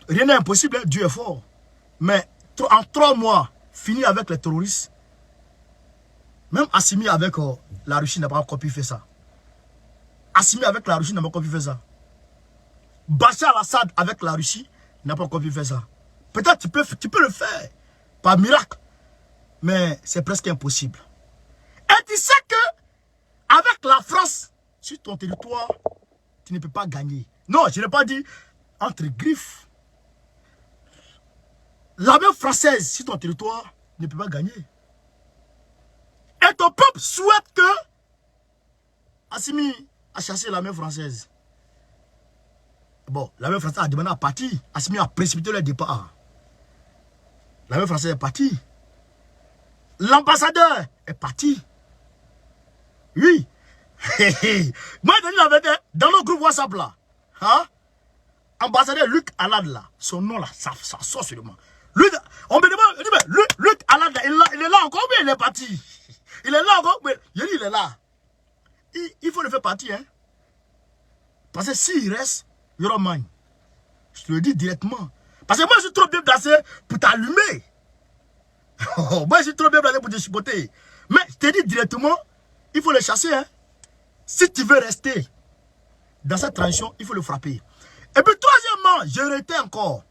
rien n'est impossible, Dieu est fort. Mais en 3 mois, fini avec les terroristes. Même Assimi avec la Russie n'a pas encore pu faire ça. Assimi avec la Russie n'a pas encore pu faire ça. Bachar al-Assad avec la Russie n'a pas encore pu faire ça. Peut-être tu peux le faire par miracle. Mais c'est presque impossible. Et tu sais que avec la France, sur ton territoire, tu ne peux pas gagner. Non, je n'ai pas dit entre griffes. L'armée française sur ton territoire ne peut pas gagner. Et ton peuple souhaite que Assimi a chassé l'armée française. Bon, l'armée française a demandé à partir. Assimi a précipité le départ. L'armée française est partie. L'ambassadeur est parti. Oui. Moi, je te dis la vérité, dans le groupe WhatsApp là, hein, ambassadeur Luc Alad là, son nom là, ça sort seulement. On me demande, Luc Alad là, il est là encore, mais il est parti. Il est là encore, mais il est là. Il faut le faire partir, hein. Parce que s'il reste, il y aura man. Je te le dis directement. Parce que moi, je suis trop bien placé pour t'allumer. Moi, je suis trop bien placé pour te chipoter. Mais je te dis directement, il faut le chasser. Hein. Si tu veux rester dans cette transition, il faut le frapper. Et puis, troisièmement, je retiens encore.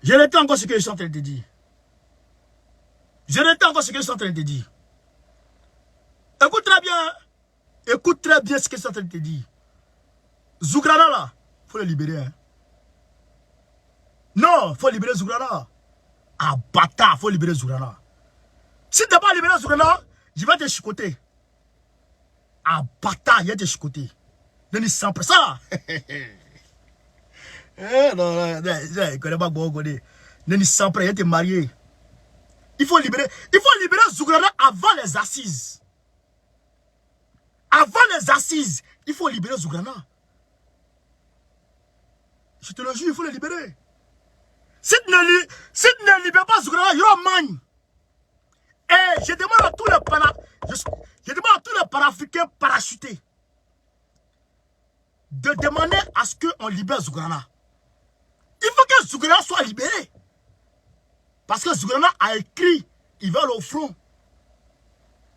Je retiens encore ce que je suis en train de te dire. Je retiens encore ce que je suis en train de te dire. Écoute très bien. Écoute très bien ce que je suis en train de te dire. Zougrana là, il faut le libérer. Hein. Non, il faut libérer Zougrana. Ah bâtard, il faut libérer Zougrana. Si tu n'as pas libéré Zougrana, je vais te chicoter. Ah bâtard, il va te chicoter. Denis sans ça. Non, je connais pas bon connaît. Denis sans prêt, il va te marier. Il faut libérer Zougrana avant les assises. Avant les assises, il faut libérer Zougrana. Je te le jure, il faut le libérer. Si tu ne libères pas Zougrana, il y aura man. Et je demande à tous les Panafricains parachutés de demander à ce qu'on libère Zougrana. Il faut que Zougrana soit libéré. Parce que Zougrana a écrit, il va aller au front.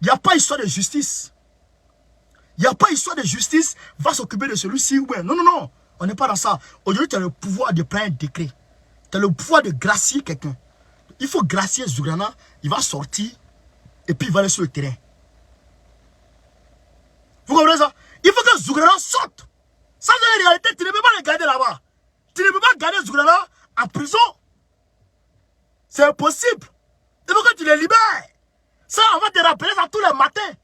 Il n'y a pas histoire de justice. Il n'y a pas histoire de justice, va s'occuper de celui-ci. Ouais. Non, non, non. On n'est pas dans ça. Aujourd'hui, tu as le pouvoir de prendre un décret. Tu as le pouvoir de gracier quelqu'un. Il faut gracier Zougrana. Il va sortir et puis il va aller sur le terrain. Vous comprenez ça? Il faut que Zougrana sorte. Ça, c'est la réalité. Tu ne peux pas le garder là-bas. Tu ne peux pas garder Zougrana en prison. C'est impossible. Il faut que tu les libères. Ça, on va te rappeler ça tous les matins.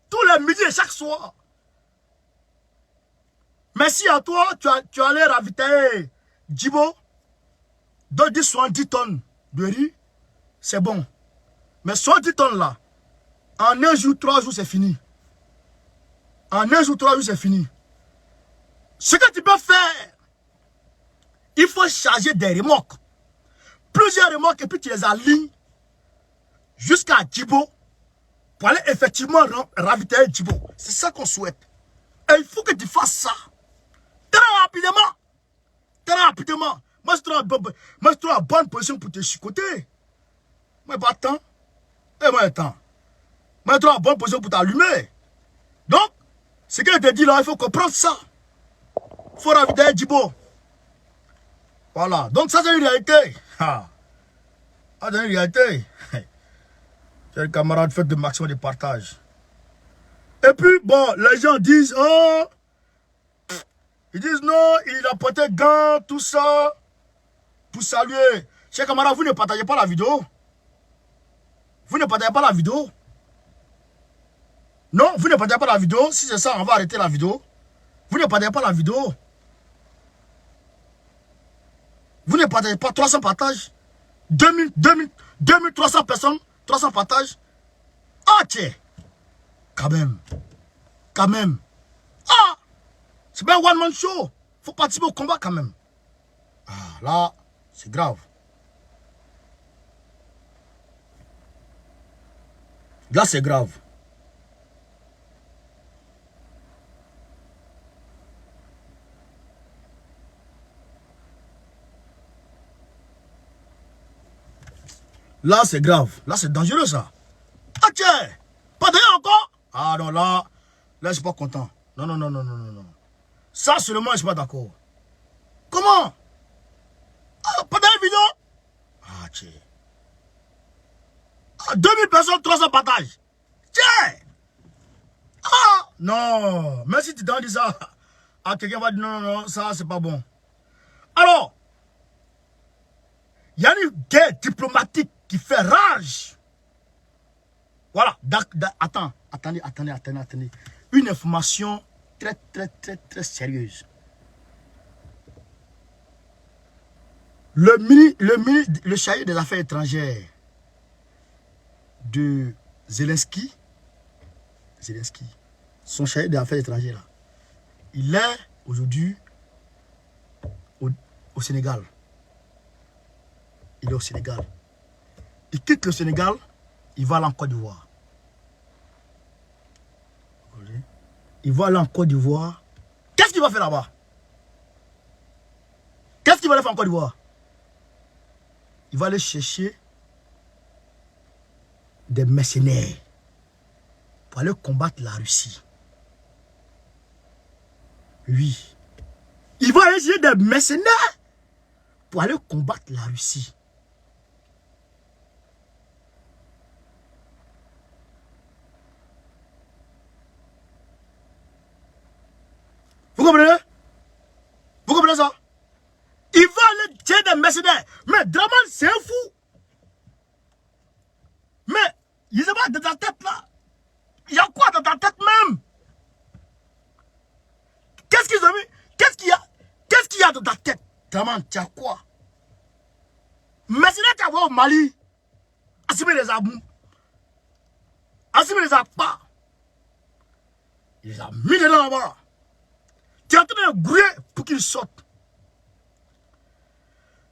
Tous les midis et chaque soir. Merci à toi, tu allais ravitailler Djibo. Donne 10 tonnes de riz. C'est bon. Mais 70 tonnes là, en 1 jour, 3 jours, c'est fini. En 1 jour, 3 jours, c'est fini. Ce que tu peux faire, il faut charger des remorques. Plusieurs remorques et puis tu les alignes jusqu'à Djibo pour aller effectivement ravitailler Djibo. C'est ça qu'on souhaite. Et il faut que tu fasses ça. Très rapidement. Très rapidement. Moi, je trouve en bonne position pour te chicoter. Moi, pas tant. Et moi, attends. Moi, je trouve en bonne position pour t'allumer. Donc, ce que je te dis là, il faut comprendre ça. Il faut ravitailler Djibo. Voilà. Donc, ça, c'est une réalité. Ah, c'est une réalité. Chers camarades, faites le maximum de partage. Et puis, bon, les gens disent, oh, ils disent non, il a porté gants, tout ça, pour saluer. Chers camarades, vous ne partagez pas la vidéo. Vous ne partagez pas la vidéo. Non, vous ne partagez pas la vidéo. Si c'est ça, on va arrêter la vidéo. Vous ne partagez pas la vidéo. Vous ne partagez pas 300 partages. 2300 personnes, 300 partages. Ah, tiens. Quand même. Quand même. Ah! C'est pas un one-man show. Il faut participer au combat quand même. Ah, là, c'est grave. Là, c'est grave. Là, c'est grave. Là, c'est dangereux, ça. Ah, tiens! Pas d'ailleurs encore? Ah, non, là, je suis pas content. Non, non, non, non, non, non, non. Ça, seulement, je suis pas d'accord. Comment? Ah, pas d'ailleurs vidéo? Ah, tiens. Ah, 2000 personnes, 300 partages. Tiens! Ah! Non! Même si tu t'en dis ça, ah, quelqu'un va dire non, non, non, ça, c'est pas bon. Alors, il y a une guerre diplomatique qui fait rage. Voilà. Attendez. Une information très sérieuse. Le chargé des affaires étrangères de Zelensky, son chargé des affaires étrangères, là, il est aujourd'hui au Sénégal. Il est au Sénégal. Il quitte le Sénégal, il va aller en Côte d'Ivoire. il va aller en Côte d'Ivoire. Qu'est-ce qu'il va faire là-bas? Qu'est-ce qu'il va aller faire en Côte d'Ivoire? Il va aller chercher des mercenaires pour aller combattre la Russie. Oui. Il va aller chercher des mercenaires pour aller combattre la Russie. Vous comprenez? Vous comprenez ça? Il va aller chercher des mercenaires. Mais Draman, c'est un fou. Mais, il ne sait pas dans ta tête là. Il y a quoi dans ta tête même? Qu'est-ce qu'ils ont mis? Qu'est-ce qu'il y a? Qu'est-ce qu'il y a dans ta tête? Draman, tu as quoi? Mercenaires, tu as au Mali. Assumez les abous. Assumez les pas. Il les a mis dedans là-bas. Tu es en train de grouiller pour qu'ils sortent.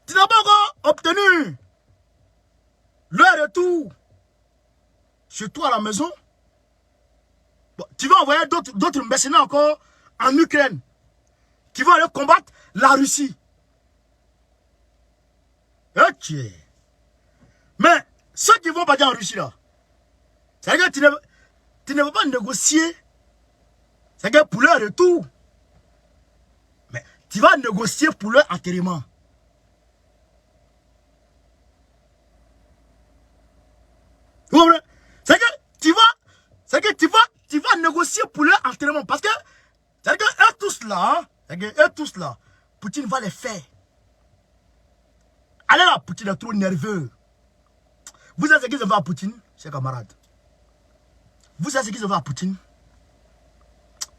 Tu n'as pas encore obtenu le retour chez toi à la maison. Bon, tu vas envoyer d'autres mercenaires encore en Ukraine qui vont aller combattre la Russie. Ok. Mais ceux qui vont partir en Russie là, c'est-à-dire que tu ne veux pas négocier. C'est-à-dire pour leur retour. Mais tu vas négocier pour leur enterrement. C'est que tu vas négocier pour leur enterrement. Parce que, c'est que eux tous là, Poutine va les faire. Allez là, Poutine est trop nerveux. Vous savez ce qu'ils ont fait à Poutine, chers camarades? Vous savez ce qu'ils ont fait à Poutine?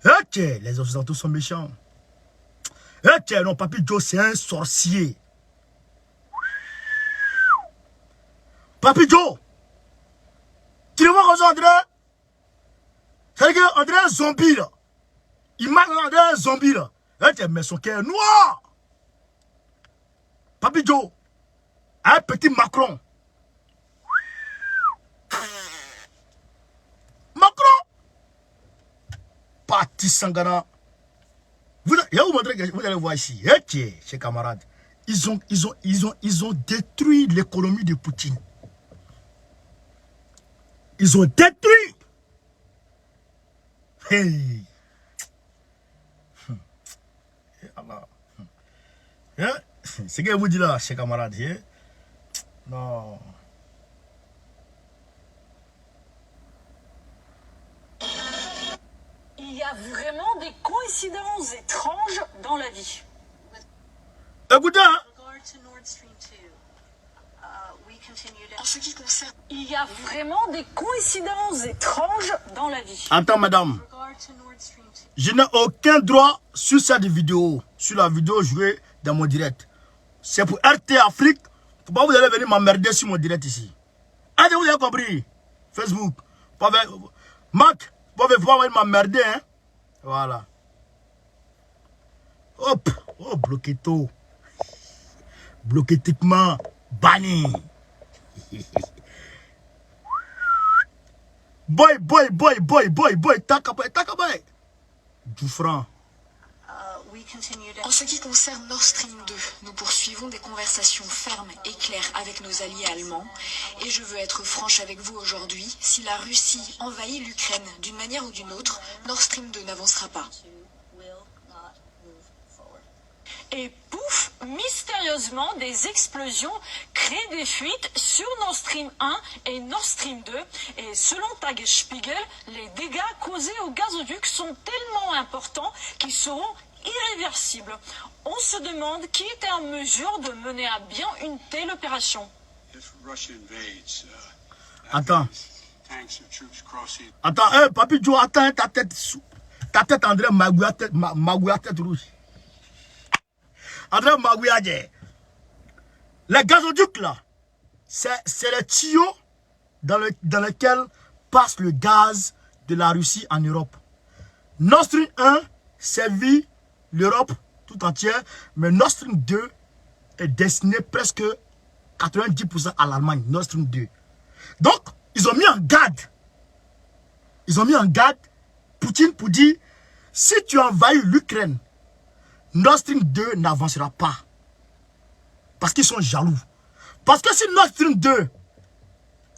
Ok, les Occidentaux sont méchants. Ok, non, Papy Joe, c'est un sorcier. Papy Joe, tu le vois comme ça, André? C'est-à-dire qu'André est un zombie, là. Il marche André un zombie, là. Ok, mais son cœur est noir. Papy Joe, un petit Macron. Macron. Parti Sangana. Vous allez voir ici. Ok, chers camarades. Ils ont détruit l'économie de Poutine. Ils ont détruit. Hey. Allah. C'est ce que vous dites là, chers camarades. Non. Il y a vraiment des coïncidences étranges dans la vie. Écoutez, hein? En ce qui concerne, il y a vraiment des coïncidences étranges dans la vie. Attends, madame. Je n'ai aucun droit sur cette vidéo. Sur la vidéo jouée dans mon direct. C'est pour RT Afrique. Faut pas vous allez venir m'emmerder sur mon direct ici. Ah, vous avez compris? Facebook. Marc, vous ne pouvez pas venir m'emmerder, hein? Voilà. Hop. Oh, bloqué tout. Bloqué typiquement. Banni. Boy. Takaboy. Du franc. En ce qui concerne Nord Stream 2, nous poursuivons des conversations fermes et claires avec nos alliés allemands. Et je veux être franche avec vous aujourd'hui, si la Russie envahit l'Ukraine d'une manière ou d'une autre, Nord Stream 2 n'avancera pas. Et pouf, mystérieusement, des explosions créent des fuites sur Nord Stream 1 et Nord Stream 2. Et selon Tagesspiegel, les dégâts causés au gazoduc sont tellement importants qu'ils seront irréversibles. On se demande qui était en mesure de mener à bien une telle opération. Attends, Papy Joe, attends, ta tête André Magouya, tête rouge. André Magouya, les gazoducs là, c'est les tuyaux dans lesquels passe le gaz de la Russie en Europe. Nord Stream 1 servit l'Europe tout entière, mais Nord Stream 2 est destiné presque 90% à l'Allemagne. Nord Stream 2. Donc, ils ont mis en garde. Poutine pour dire, si tu envahis l'Ukraine, Nord Stream 2 n'avancera pas. Parce qu'ils sont jaloux. Parce que si Nord Stream 2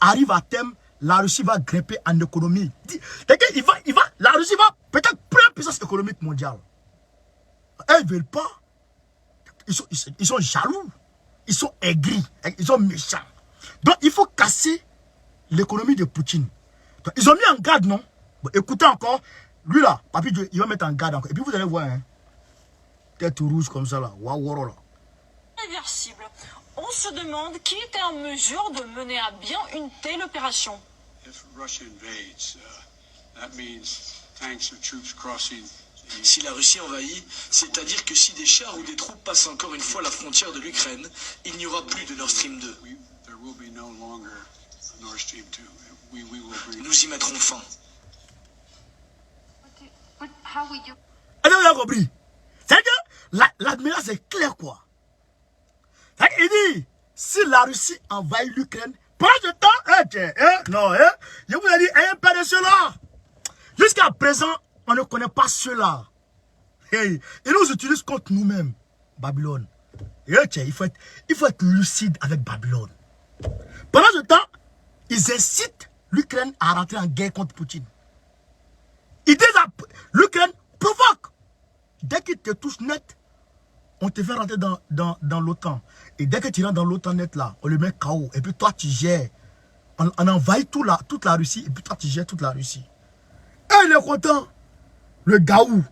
arrive à terme, la Russie va grimper en économie. La Russie va peut-être prendre puissance économique mondiale. Elles ne veulent pas. Ils sont jaloux. Ils sont aigris. Ils sont méchants. Donc il faut casser l'économie de Poutine. Donc, ils ont mis en garde, non? Bon, écoutez encore. Lui là, papy, il va mettre en garde encore. Et puis vous allez voir, hein. Tête rouge comme ça là. Waouh, là. Irréversible. On se demande qui était en mesure de mener à bien une telle opération. Si la Russie envahit, c'est-à-dire que si des chars ou des troupes passent encore une fois la frontière de l'Ukraine, il n'y aura plus de Nord Stream 2. Nous y mettrons fin. Est-ce que vous avez compris? C'est que la menace est claire, quoi. Il dit, si la Russie envahit l'Ukraine, pendant ce temps, non, je vous ai dit, ayez peur de cela. Jusqu'à présent, on ne connaît pas cela. Ils nous utilisent contre nous-mêmes, Babylone. Il faut être lucide avec Babylone. Pendant ce temps, ils incitent l'Ukraine à rentrer en guerre contre Poutine. Ils disent à l'Ukraine, provoque. Dès qu'ils te touchent net, on te fait rentrer dans l'OTAN. Et dès que tu rentres dans l'OTAN net là, on le met KO. Et puis toi tu gères. On envahit toute la Russie. Et puis toi tu gères toute la Russie. Et il est content. Le gaou.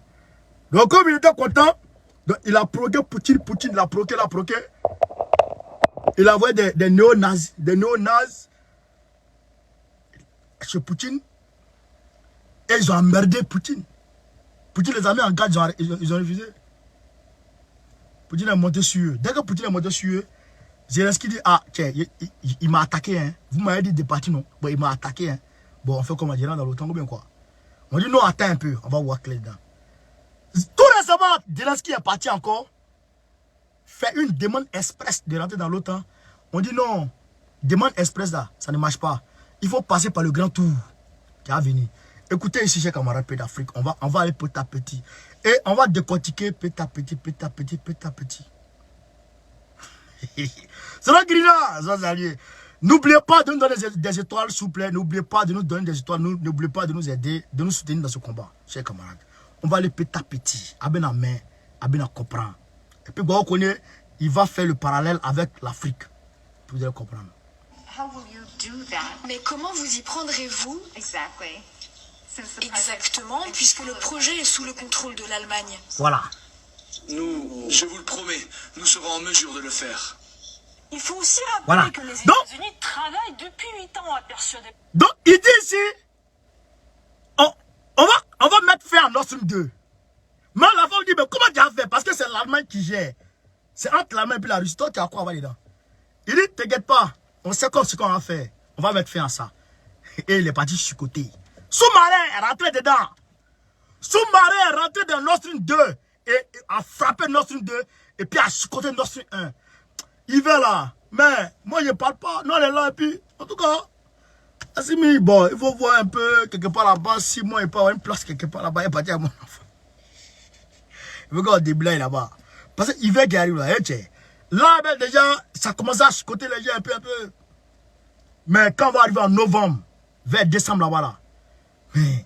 Donc comme il était content, donc, il a provoqué Poutine. Poutine l'a provoqué. Il a envoyé des néo-nazis. Chez Poutine. Et ils ont emmerdé Poutine. Poutine les a mis en garde, ils ont refusé. Poutine est monté sur eux. Dès que Poutine est monté sur eux, Zelensky dit, ah, tiens, il m'a attaqué, hein. Vous m'avez dit de partir, non? Bon, il m'a attaqué, hein. Bon, on fait comment? Il rentre dans l'OTAN ou bien quoi? On dit, non, attends un peu, on va voir clair dedans. Tout récemment, Zelensky est parti encore, fait une demande express de rentrer dans l'OTAN. On dit, non, demande express là, ça ne marche pas. Il faut passer par le grand tour qui a venu. Écoutez ici, chers camarades Pays d'Afrique, on va aller petit à petit. Et on va décortiquer petit à petit. C'est la grille. N'oubliez pas de nous donner des étoiles, s'il vous plaît. N'oubliez pas de nous donner des étoiles. N'oubliez pas de nous aider, de nous soutenir dans ce combat, chers camarades. On va aller petit à petit. Abena main, Abena comprend. Et puis, vous connaissez, il va faire le parallèle avec l'Afrique. Vous allez comprendre. Mais comment vous y prendrez-vous? Exactement, puisque le projet est sous le contrôle de l'Allemagne. Voilà. Nous, je vous le promets, nous serons en mesure de le faire. Il faut aussi rappeler que les États-Unis travaillent depuis 8 ans à persuader. Donc, il dit ici, on va mettre fin à Nord Stream 2. Mais la femme dit, mais comment tu as fait? Parce que c'est l'Allemagne qui gère. C'est entre l'Allemagne et la Russie. Toi, tu as quoi à voir dedans? Il dit, t'inquiète pas, on sait ce qu'on va faire. On va mettre fin à ça. Et il est parti chicoter. Sous-marin est rentré dedans. Sous-marin est rentré dans Nord Stream 2 et a frappé Nord Stream 2 et puis a chicoté Nord Stream 1. Il va là. Mais moi, je ne parle pas. Non, elle est là. Et puis, en tout cas, Assimi, bon, il faut voir un peu quelque part là-bas. Si moi, il peut avoir une place quelque part là-bas, il est parti à mon enfant. Il veut qu'on déblaye là-bas. Parce qu'il veut qu'il arrive là. Là, ben, déjà, ça commence à chicoter les gens un peu. Mais quand on va arriver en novembre, vers décembre là-bas, là, mais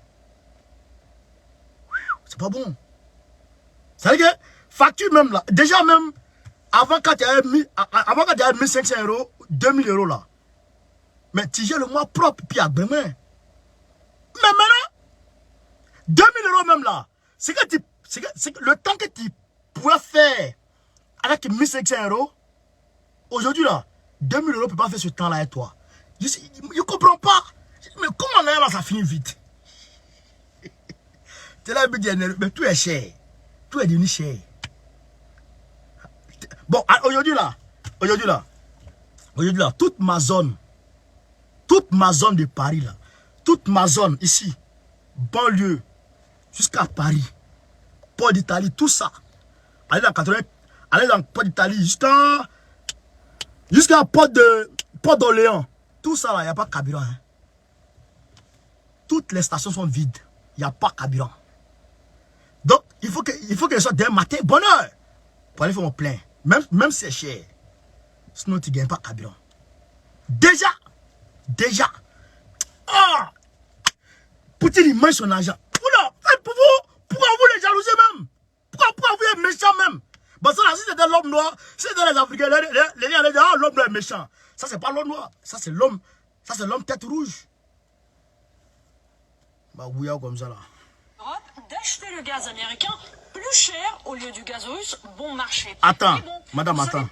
c'est pas bon. Ça veut dire que facture même là, déjà même avant quand tu avais 1500 €, 2000 € là, mais tu gères le mois propre puis à demain. Mais maintenant, 2000 € même là, c'est que le temps que tu pourrais faire avec 1500 €, aujourd'hui là, 2000 € ne peut pas faire ce temps là avec toi. Je ne comprends pas. Mais comment là ça finit vite? Mais tout est cher. Tout est devenu cher. Bon, aujourd'hui là, toute ma zone de Paris là, toute ma zone ici, banlieue, jusqu'à Paris, Port d'Italie, tout ça, allez dans 80, allez dans Port d'Italie, jusqu'à Port d'Orléans, tout ça là, il n'y a pas de carburant. Hein. Toutes les stations sont vides, il n'y a pas de carburant. il faut que soit d'un matin, bonheur, pour aller faire mon plein. Même si c'est cher. Sinon, tu ne gagnes pas carburant. Déjà. Ah! Poutine, il mange son argent. Oula, pourquoi vous les jalousez même? Pourquoi vous êtes méchants même? Bon, ça là, si c'était l'homme noir, si c'était les Africains, les gens allaient dire, ah, l'homme noir est méchant. Ça, c'est pas l'homme noir. Ça, c'est l'homme tête rouge. Bah, oui, comme ça là. D'acheter le gaz américain plus cher au lieu du gaz russe bon marché. Attends, bon, madame, attends.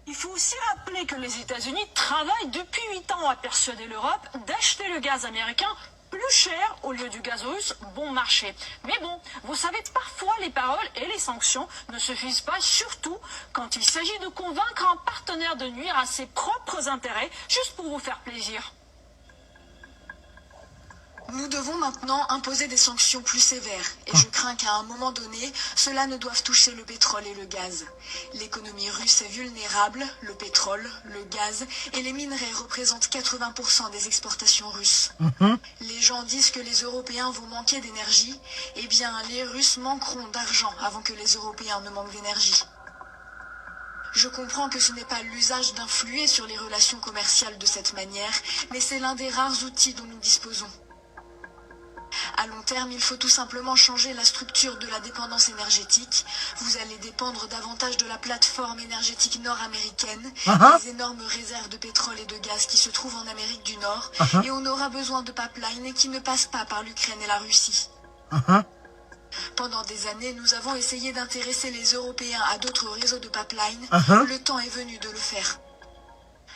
Il faut aussi rappeler que les États-Unis travaillent depuis 8 ans à persuader l'Europe d'acheter le gaz américain plus cher au lieu du gaz russe bon marché. Mais bon, vous savez, parfois les paroles et les sanctions ne suffisent pas, surtout quand il s'agit de convaincre un partenaire de nuire à ses propres intérêts juste pour vous faire plaisir. Nous devons maintenant imposer des sanctions plus sévères et je crains qu'à un moment donné, cela ne doive toucher le pétrole et le gaz. L'économie russe est vulnérable, le pétrole, le gaz et les minerais représentent 80% des exportations russes. Les gens disent que les Européens vont manquer d'énergie, eh bien les Russes manqueront d'argent avant que les Européens ne manquent d'énergie. Je comprends que ce n'est pas l'usage d'influer sur les relations commerciales de cette manière, mais c'est l'un des rares outils dont nous disposons. À long terme, il faut tout simplement changer la structure de la dépendance énergétique. Vous allez dépendre davantage de la plateforme énergétique nord-américaine, des énormes réserves de pétrole et de gaz qui se trouvent en Amérique du Nord, et on aura besoin de pipelines qui ne passent pas par l'Ukraine et la Russie. Pendant des années, nous avons essayé d'intéresser les Européens à d'autres réseaux de pipelines. Le temps est venu de le faire.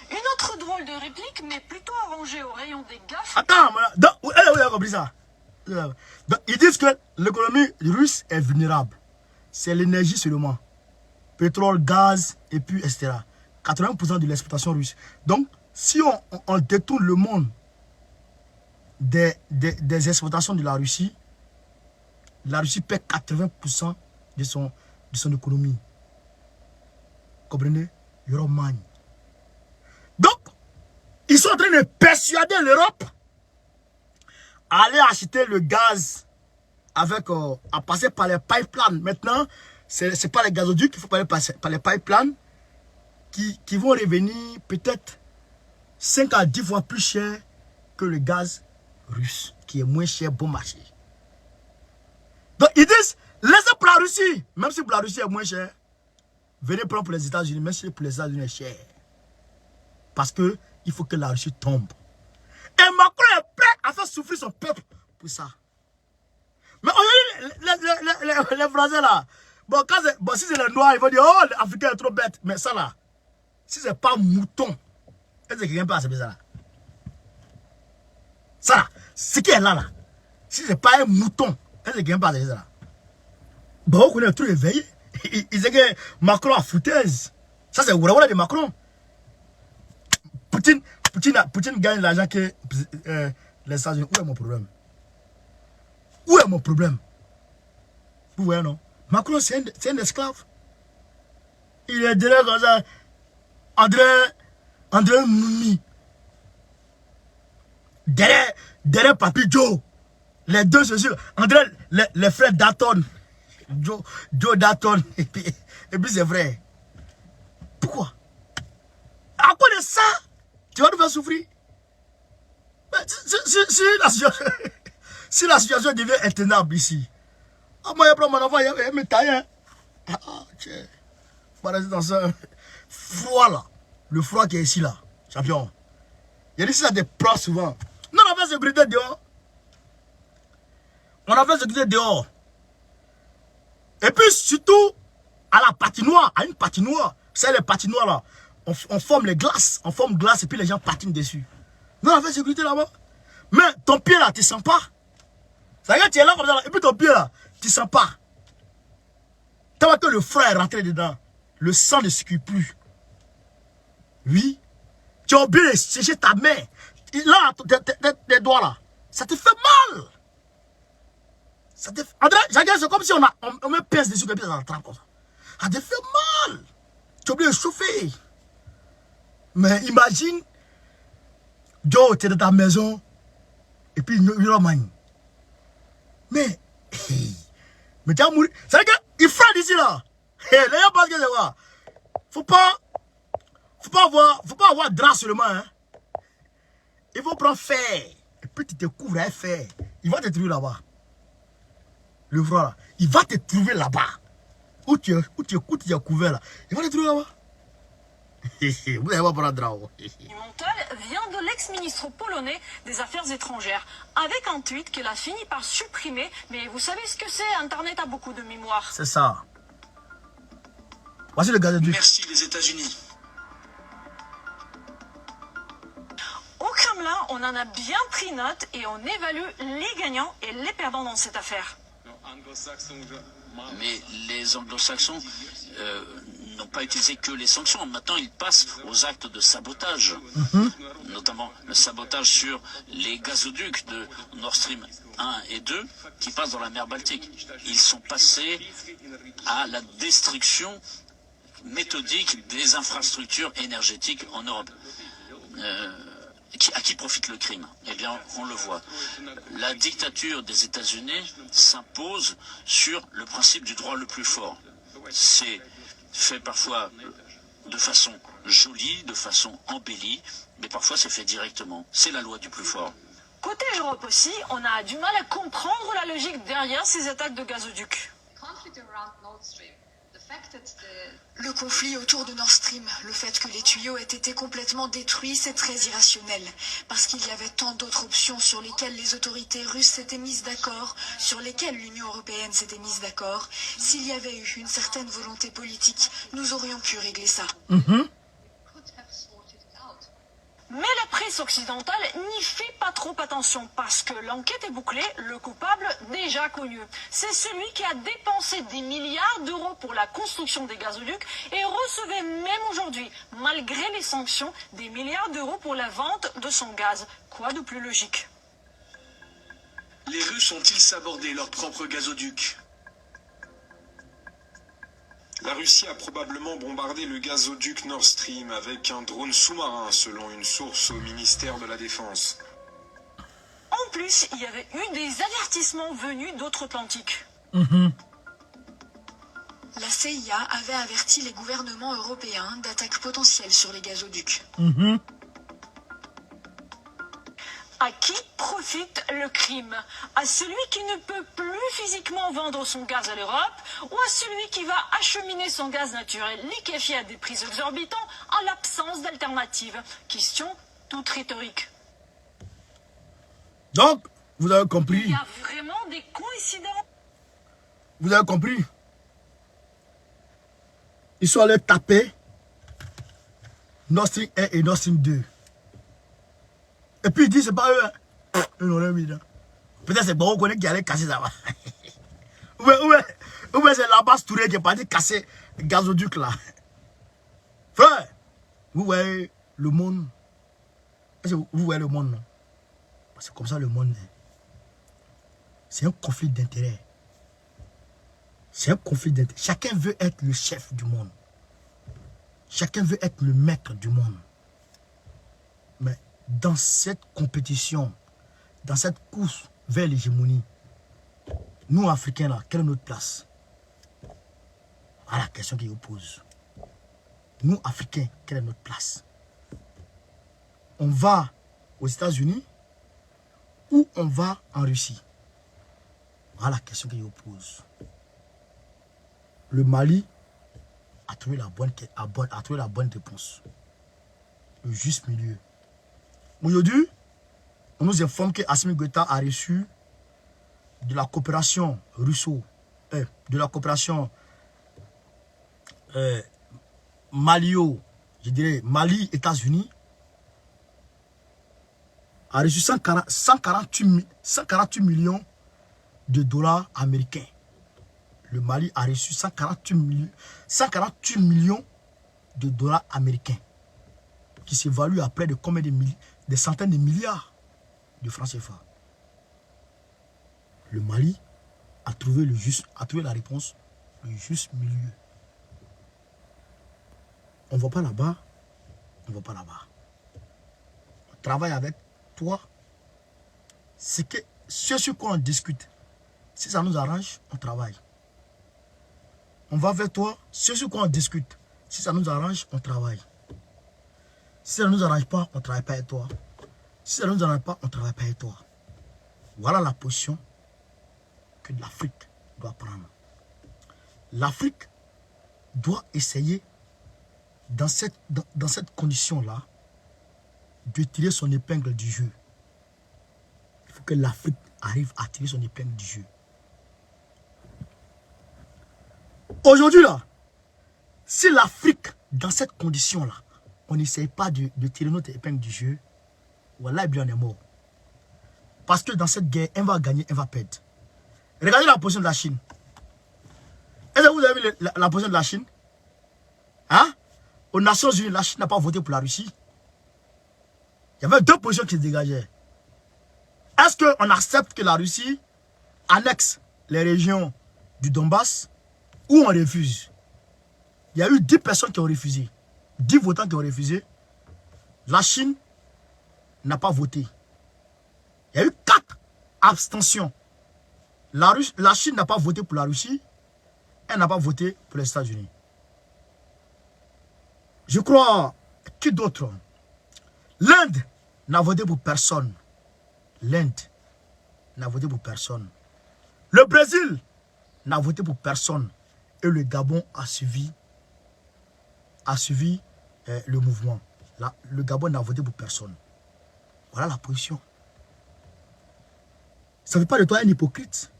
Une autre drôle de réplique, mais plutôt arrangée au rayon des gaffes. Attends, vous avez compris ça? Donc, ils disent que l'économie russe est vulnérable. C'est l'énergie seulement. Pétrole, gaz, et puis, etc. 80% de l'exportation russe. Donc, si on détourne le monde des exportations de la Russie perd 80% de son économie. Comprenez? L'Europe magne. Donc, ils sont en train de persuader l'Europe à aller acheter le gaz avec, à passer par les pipelines. Maintenant, ce n'est pas les gazoducs, il faut passer par les pipelines qui vont revenir peut-être 5 à 10 fois plus cher que le gaz russe, qui est moins cher, bon marché. Donc, ils disent, laissez pour la Russie, même si pour la Russie est moins cher, venez prendre pour les États-Unis, même si pour les États-Unis est cher. Parce que il faut que la Russie tombe. Et Macron est prêt à faire souffrir son peuple pour ça. Mais les Français là, bon, si c'est les Noirs, ils vont dire, oh, les Africains sont trop bêtes. Mais ça là, si c'est pas mouton, est-ce que quelqu'un peut accepter ça là? Ça là, ce qui est là, si c'est pas un mouton, est-ce que quelqu'un peut accepter ça là? Bon, on connaît tout éveillé. Ils disent que Macron a foutaise. Ça c'est Oura de Macron. Poutine gagne l'argent que les États-Unis. Où est mon problème? Où est mon problème? Vous voyez, non? Macron, c'est un esclave. Il est derrière comme ça. André Moumi. Derrière Papi Joe. Les deux, c'est sûr. André, les frères Dalton. Joe Dalton. Et puis c'est vrai. Pourquoi? À quoi de ça? Tu vas nous faire souffrir. Mais si la situation devient intenable ici, moi je prends mon enfant, il me taille. Tiens. Je vais rester dans ce froid là. Le froid qui est ici là. Champion. Il y a des ça des plans souvent. Non, on a fait sécurité dehors. On a fait sécurité dehors. Et puis surtout, à la patinoire, à une patinoire. C'est les patinoires là. On forme les glaces. On forme glace et puis les gens patinent dessus. Non, on a fait sécurité là-bas. Mais ton pied là, tu sens pas. Ça veut dire que tu es là comme ça là. Et puis ton pied là, tu sens pas. Tu vois que le froid est rentré dedans. Le sang ne circule plus. Oui. Tu as oublié de sécher ta main. Là, tes doigts là. Ça te fait mal. André, c'est comme si on me pince dessus et puis ça attrape comme ça. Ça te fait mal. Tu as oublié de chauffer. Mais imagine, Joe, tu es dans ta maison et puis il y a une. Mais, Mais tu vas mourir. C'est vrai qu'il frappe ici là. Les gens pensent que c'est quoi? Faut pas avoir drap seulement. Hein. Il faut prendre fer. Et puis tu te couvres avec fer. Il va te trouver là-bas. Le frère là. Il va te trouver là-bas. Où tu es couvert là. Il va te trouver là-bas. Vous n'avez pas prendre drap. Vient de l'ex-ministre polonais des Affaires étrangères, avec un tweet qu'elle a fini par supprimer. Mais vous savez ce que c'est? Internet a beaucoup de mémoire. C'est ça. Voici le gazoduc. Merci les États-Unis. Au Kremlin, on en a bien pris note et on évalue les gagnants et les perdants dans cette affaire. Mais les anglo-saxons n'ont pas utilisé que les sanctions. Maintenant, ils passent aux actes de sabotage, notamment le sabotage sur les gazoducs de Nord Stream 1 et 2 qui passent dans la mer Baltique. Ils sont passés à la destruction méthodique des infrastructures énergétiques en Europe. À qui profite le crime? Eh bien, on le voit. La dictature des États-Unis s'impose sur le principe du droit le plus fort. C'est fait parfois de façon jolie, de façon embellie, mais parfois c'est fait directement. C'est la loi du plus fort. Côté Europe aussi, on a du mal à comprendre la logique derrière ces attaques de gazoducs. Le conflit autour de Nord Stream, le fait que les tuyaux aient été complètement détruits, c'est très irrationnel. Parce qu'il y avait tant d'autres options sur lesquelles les autorités russes s'étaient mises d'accord, sur lesquelles l'Union européenne s'était mise d'accord. S'il y avait eu une certaine volonté politique, nous aurions pu régler ça. Mais la presse occidentale n'y fait pas trop attention parce que l'enquête est bouclée, le coupable déjà connu. C'est celui qui a dépensé des milliards d'euros pour la construction des gazoducs et recevait même aujourd'hui, malgré les sanctions, des milliards d'euros pour la vente de son gaz. Quoi de plus logique? Les Russes ont-ils sabordé leur propre gazoduc? La Russie a probablement bombardé le gazoduc Nord Stream avec un drone sous-marin, selon une source au ministère de la Défense. En plus, il y avait eu des avertissements venus d'outre-Atlantique. La CIA avait averti les gouvernements européens d'attaques potentielles sur les gazoducs. À qui profite le crime? À celui qui ne peut plus physiquement vendre son gaz à l'Europe ou à celui qui va acheminer son gaz naturel liquéfié à des prix exorbitants en l'absence d'alternative? Question toute rhétorique. Donc, vous avez compris. Il y a vraiment des coïncidences. Vous avez compris. Ils sont allés taper Nord Stream 1 et Nord Stream 2. Et puis ils disent c'est pas eux. Hein. Peut-être c'est Baro Koné qui allait casser ça. Ou c'est Labas Touré qui est parti casser le gazoduc là. Frère, vous voyez le monde. Vous voyez le monde, non? C'est comme ça le monde. C'est un conflit d'intérêts. C'est un conflit d'intérêts. Chacun veut être le chef du monde. Chacun veut être le maître du monde. Mais dans cette compétition, dans cette course vers l'hégémonie, nous Africains là, quelle est notre place? Voilà la question qu'il vous pose. Nous Africains, quelle est notre place? On va aux États-Unis ou on va en Russie? Voilà la question qu'il vous pose. Le Mali a trouvé la bonne réponse. Le juste milieu. Aujourd'hui, on nous informe que Assimi Goïta a reçu de la coopération de la coopération je dirais Mali-États-Unis, a reçu 148 millions de dollars américains. Le Mali a reçu 148 millions de dollars américains qui s'évaluent à près de combien des centaines de milliards de francs CFA. Le Mali a trouvé la réponse, le juste milieu. On ne va pas là-bas, on ne va pas là-bas. On travaille avec toi. C'est ce sur quoi on discute. Si ça nous arrange, on travaille. on va vers toi, c'est sur quoi on discute. Si ça nous arrange, on travaille. Si ça ne nous arrange pas, on ne travaille pas avec toi. Si ça ne nous arrange pas, on ne travaille pas avec toi. Voilà la position que l'Afrique doit prendre. L'Afrique doit essayer, dans cette condition-là, de tirer son épingle du jeu. Il faut que l'Afrique arrive à tirer son épingle du jeu. Aujourd'hui, là, si l'Afrique, dans cette condition-là, on n'essaye pas de tirer notre épingle du jeu, voilà, bien on est mort. Parce que dans cette guerre, elle va gagner, elle va perdre. Regardez la position de la Chine. Est-ce que vous avez vu la position de la Chine? Hein? Aux Nations Unies, la Chine n'a pas voté pour la Russie. Il y avait deux positions qui se dégageaient. Est-ce qu'on accepte que la Russie annexe les régions du Donbass ou on refuse? Il y a eu 10 personnes qui ont refusé. 10 votants qui ont refusé. La Chine n'a pas voté. Il y a eu 4 abstentions. La Chine n'a pas voté pour la Russie. Elle n'a pas voté pour les États-Unis. Je crois, qui d'autre? L'Inde n'a voté pour personne. L'Inde n'a voté pour personne. Le Brésil n'a voté pour personne. Et le Gabon a suivi le mouvement. Le Gabon n'a voté pour personne. Voilà la position. Ça ne fait pas de toi un hypocrite.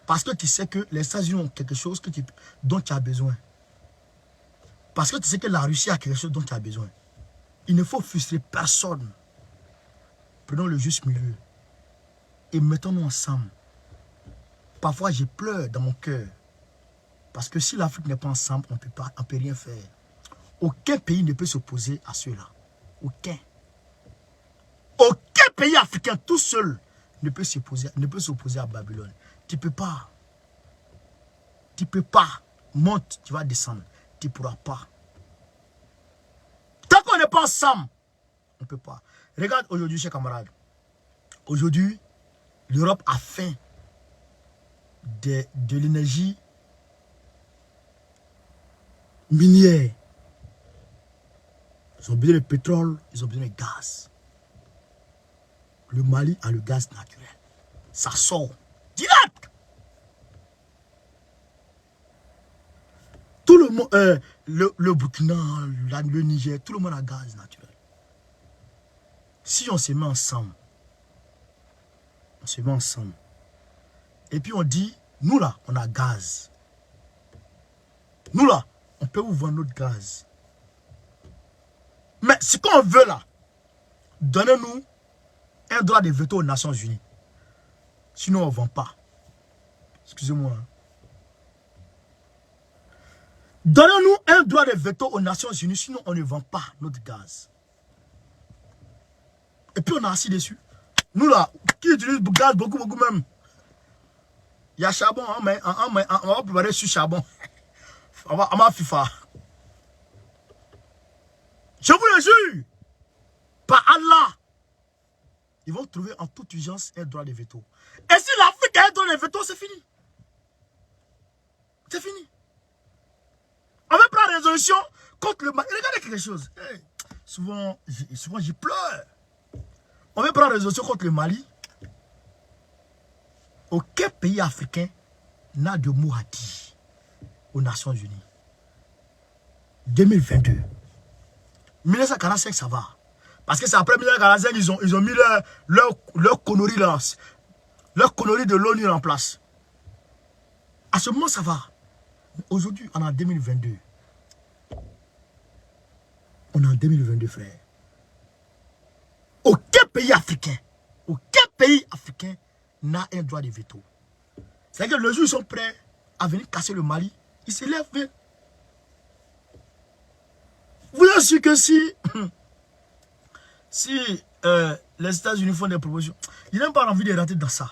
Parce que tu sais que les États-Unis ont quelque chose dont tu as besoin. Parce que tu sais que la Russie a quelque chose dont tu as besoin. Il ne faut frustrer personne. Prenons le juste milieu. Et mettons-nous ensemble. Parfois, je pleure dans mon cœur. Parce que si l'Afrique n'est pas ensemble, on ne peut rien faire. Aucun pays ne peut s'opposer à ceux-là. Aucun. Aucun pays africain tout seul ne peut s'opposer à Babylone. Tu ne peux pas. Tu ne peux pas. Monte, tu vas descendre. Tu ne pourras pas. Tant qu'on n'est pas ensemble, on ne peut pas. Regarde aujourd'hui, chers camarades. Aujourd'hui, l'Europe a faim de l'énergie minière. Ils ont besoin de pétrole, ils ont besoin de gaz. Le Mali a le gaz naturel. Ça sort direct. Tout le monde, le Burkina, le Niger, tout le monde a gaz naturel. Si on se met ensemble, et puis on dit, nous là, on a gaz. Nous là, on peut vous vendre notre gaz. Mais ce qu'on veut là, donnez-nous un droit de veto aux Nations Unies. Sinon, on ne vend pas. Excusez-moi. Donnez-nous un droit de veto aux Nations Unies, sinon on ne vend pas notre gaz. Et puis on a assis dessus. Nous là, qui utilise le gaz beaucoup même. Il y a charbon, on va préparer sur charbon. On va FIFA. Je vous le jure, par Allah, ils vont trouver en toute urgence un droit de veto. Et si l'Afrique a un droit de veto, c'est fini. C'est fini. On va prendre résolution contre le Mali. Regardez quelque chose. Hey, souvent, j'y pleure. On va prendre résolution contre le Mali. Aucun pays africain n'a de mot à dire aux Nations Unies. 2022. 1945, ça va. Parce que c'est après 1945, ils ont mis leur connerie là. Leur connerie de l'ONU en place. À ce moment, ça va. Aujourd'hui, on est en 2022. On est en 2022, frère. Aucun pays africain n'a un droit de veto. C'est-à-dire que le jour où ils sont prêts à venir casser le Mali, ils se lèvent. Vous êtes sûr que si les États-Unis font des propositions, ils n'ont pas envie de rentrer dans ça.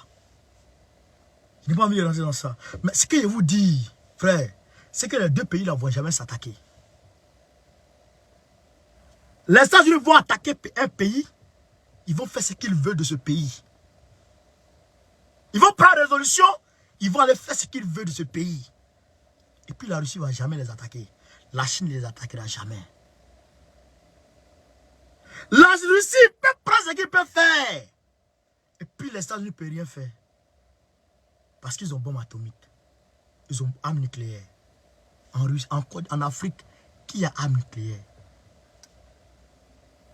Ils n'ont pas envie de rentrer dans ça. Mais ce que je vous dis, frère, c'est que les deux pays ne vont jamais s'attaquer. Les États-Unis vont attaquer un pays, ils vont faire ce qu'ils veulent de ce pays. Ils vont prendre résolution, ils vont aller faire ce qu'ils veulent de ce pays. Et puis la Russie ne va jamais les attaquer. La Chine ne les attaquera jamais. La Russie peut prendre ce qu'ils peuvent faire. Et puis les États-Unis ne peuvent rien faire. Parce qu'ils ont bombes atomiques. Ils ont armes nucléaires. En Russie, en Afrique, qui a armes nucléaires?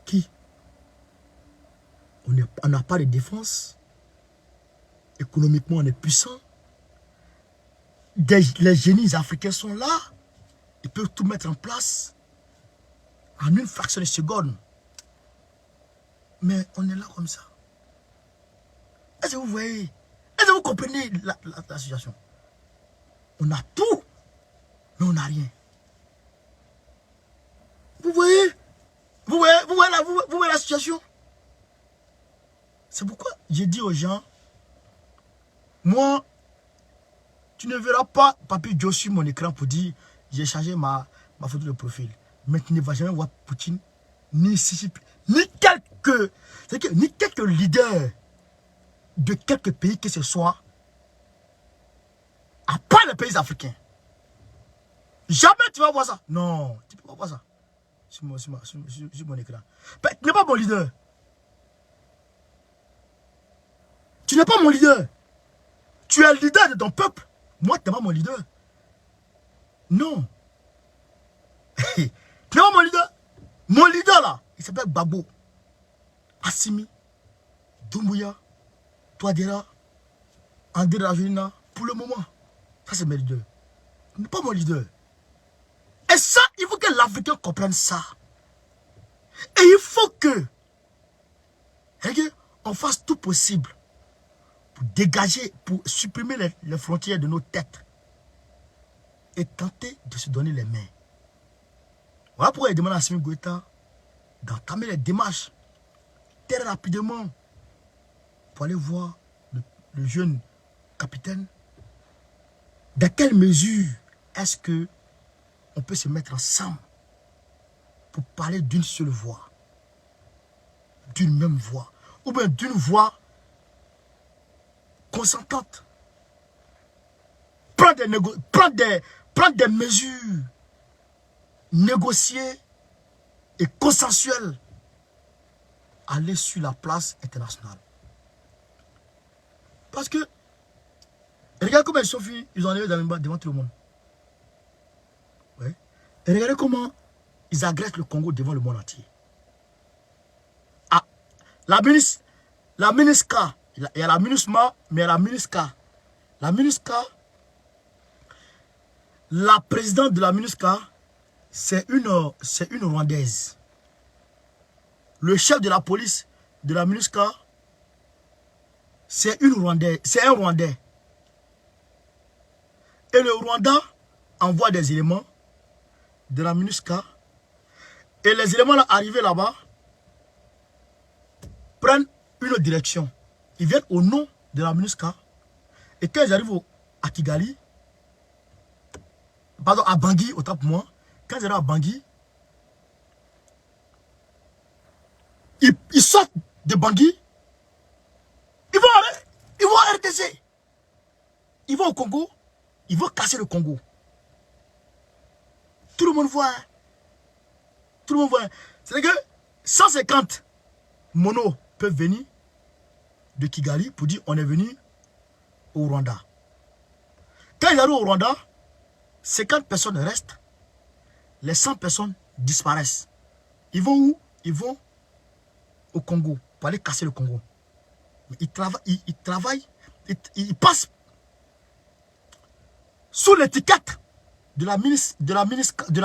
Qui? On n'a pas de défense. Économiquement, on est puissant. Les génies africains sont là. Ils peuvent tout mettre en place. En une fraction de seconde. Mais on est là comme ça. Est-ce que vous voyez? Est-ce que vous comprenez la situation? On a tout, mais on n'a rien. Vous voyez? Vous voyez la situation? C'est pourquoi j'ai dit aux gens, moi, tu ne verras pas Papi Joe sur mon écran pour dire, j'ai changé ma photo de profil. Mais tu ne vas jamais voir Poutine, ni quelques leaders de quelques pays que ce soit, à part les pays africains. Jamais tu vas voir ça. Non, tu ne peux pas voir ça sur mon écran. Mais tu n'es pas mon leader. Tu n'es pas mon leader. Tu es le leader de ton peuple. Moi, tu n'es pas mon leader. Non. Tu n'es pas mon leader. Mon leader là, il s'appelle Gbagbo, Assimi, Doumbouya, Touadéra, André Rajoelina. Pour le moment, ça c'est mes leaders. Il n'est pas mon leader. Et ça, il faut que l'Africain comprenne ça. Et il faut que on fasse tout possible pour dégager, pour supprimer les frontières de nos têtes et tenter de se donner les mains. Voilà pourquoi il demande à Assimi Goïta d'entamer les démarches très rapidement pour aller voir le jeune capitaine. Dans quelle mesure est-ce que on peut se mettre ensemble pour parler d'une seule voix, d'une même voix, ou bien d'une voix consentante? Prendre des mesures négociées et consensuelles. Aller sur la place internationale. Parce que, regarde comment ils sont finis, ils ont enlevé devant tout le monde. Ouais. Et regardez comment ils agressent le Congo devant le monde entier. Ah, la MINUSCA, il y a la MINUSMA, mais il y a la MINUSCA. La MINUSCA, la présidente de la MINUSCA, c'est une Rwandaise. Le chef de la police de la MINUSCA, c'est un Rwandais. Et le Rwanda envoie des éléments de la MINUSCA. Et les éléments là, arrivés là-bas, prennent une direction. Ils viennent au nom de la MINUSCA. Et quand ils arrivent à Kigali, pardon, à Bangui, autant pour moi, quand ils arrivent à Bangui, ils sortent de Bangui, ils vont à RDC, ils vont au Congo, ils vont casser le Congo. Tout le monde voit. Hein? Tout le monde voit. C'est que 150 monos peuvent venir de Kigali pour dire on est venu au Rwanda. Quand ils arrivent au Rwanda, 50 personnes restent, les 100 personnes disparaissent. Ils vont où? Ils vont au Congo pour aller casser le Congo. Mais ils passent sous l'étiquette de la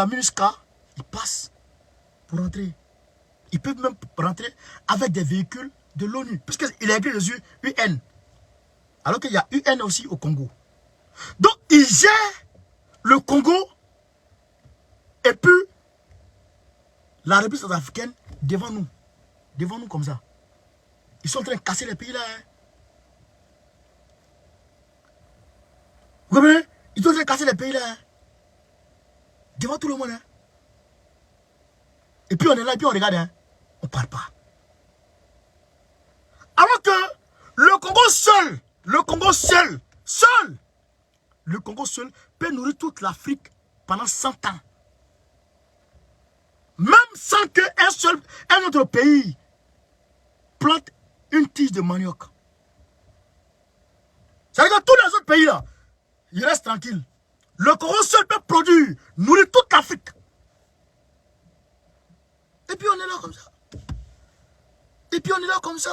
MINUSCA, ils passent pour rentrer. Ils peuvent même rentrer avec des véhicules de l'ONU, puisqu'il est écrit dessus UN. Alors qu'il y a UN aussi au Congo. Donc ils gèrent le Congo et puis la République centrafricaine devant nous. Devant nous comme ça. Ils sont en train de casser les pays là. Hein. Vous comprenez? Ils sont en train de casser les pays là. Hein. Devant tout le monde. Hein. Et puis on est là, et puis on regarde. Hein. On ne parle pas. Alors que le Congo seul, le Congo seul peut nourrir toute l'Afrique pendant 100 ans. Même sans qu'un autre pays plante une tige de manioc. C'est-à-dire que tous les autres pays là, ils restent tranquilles. Le Congo seul peut produire, nourrir toute l'Afrique. Et puis on est là comme ça. Et puis on est là comme ça.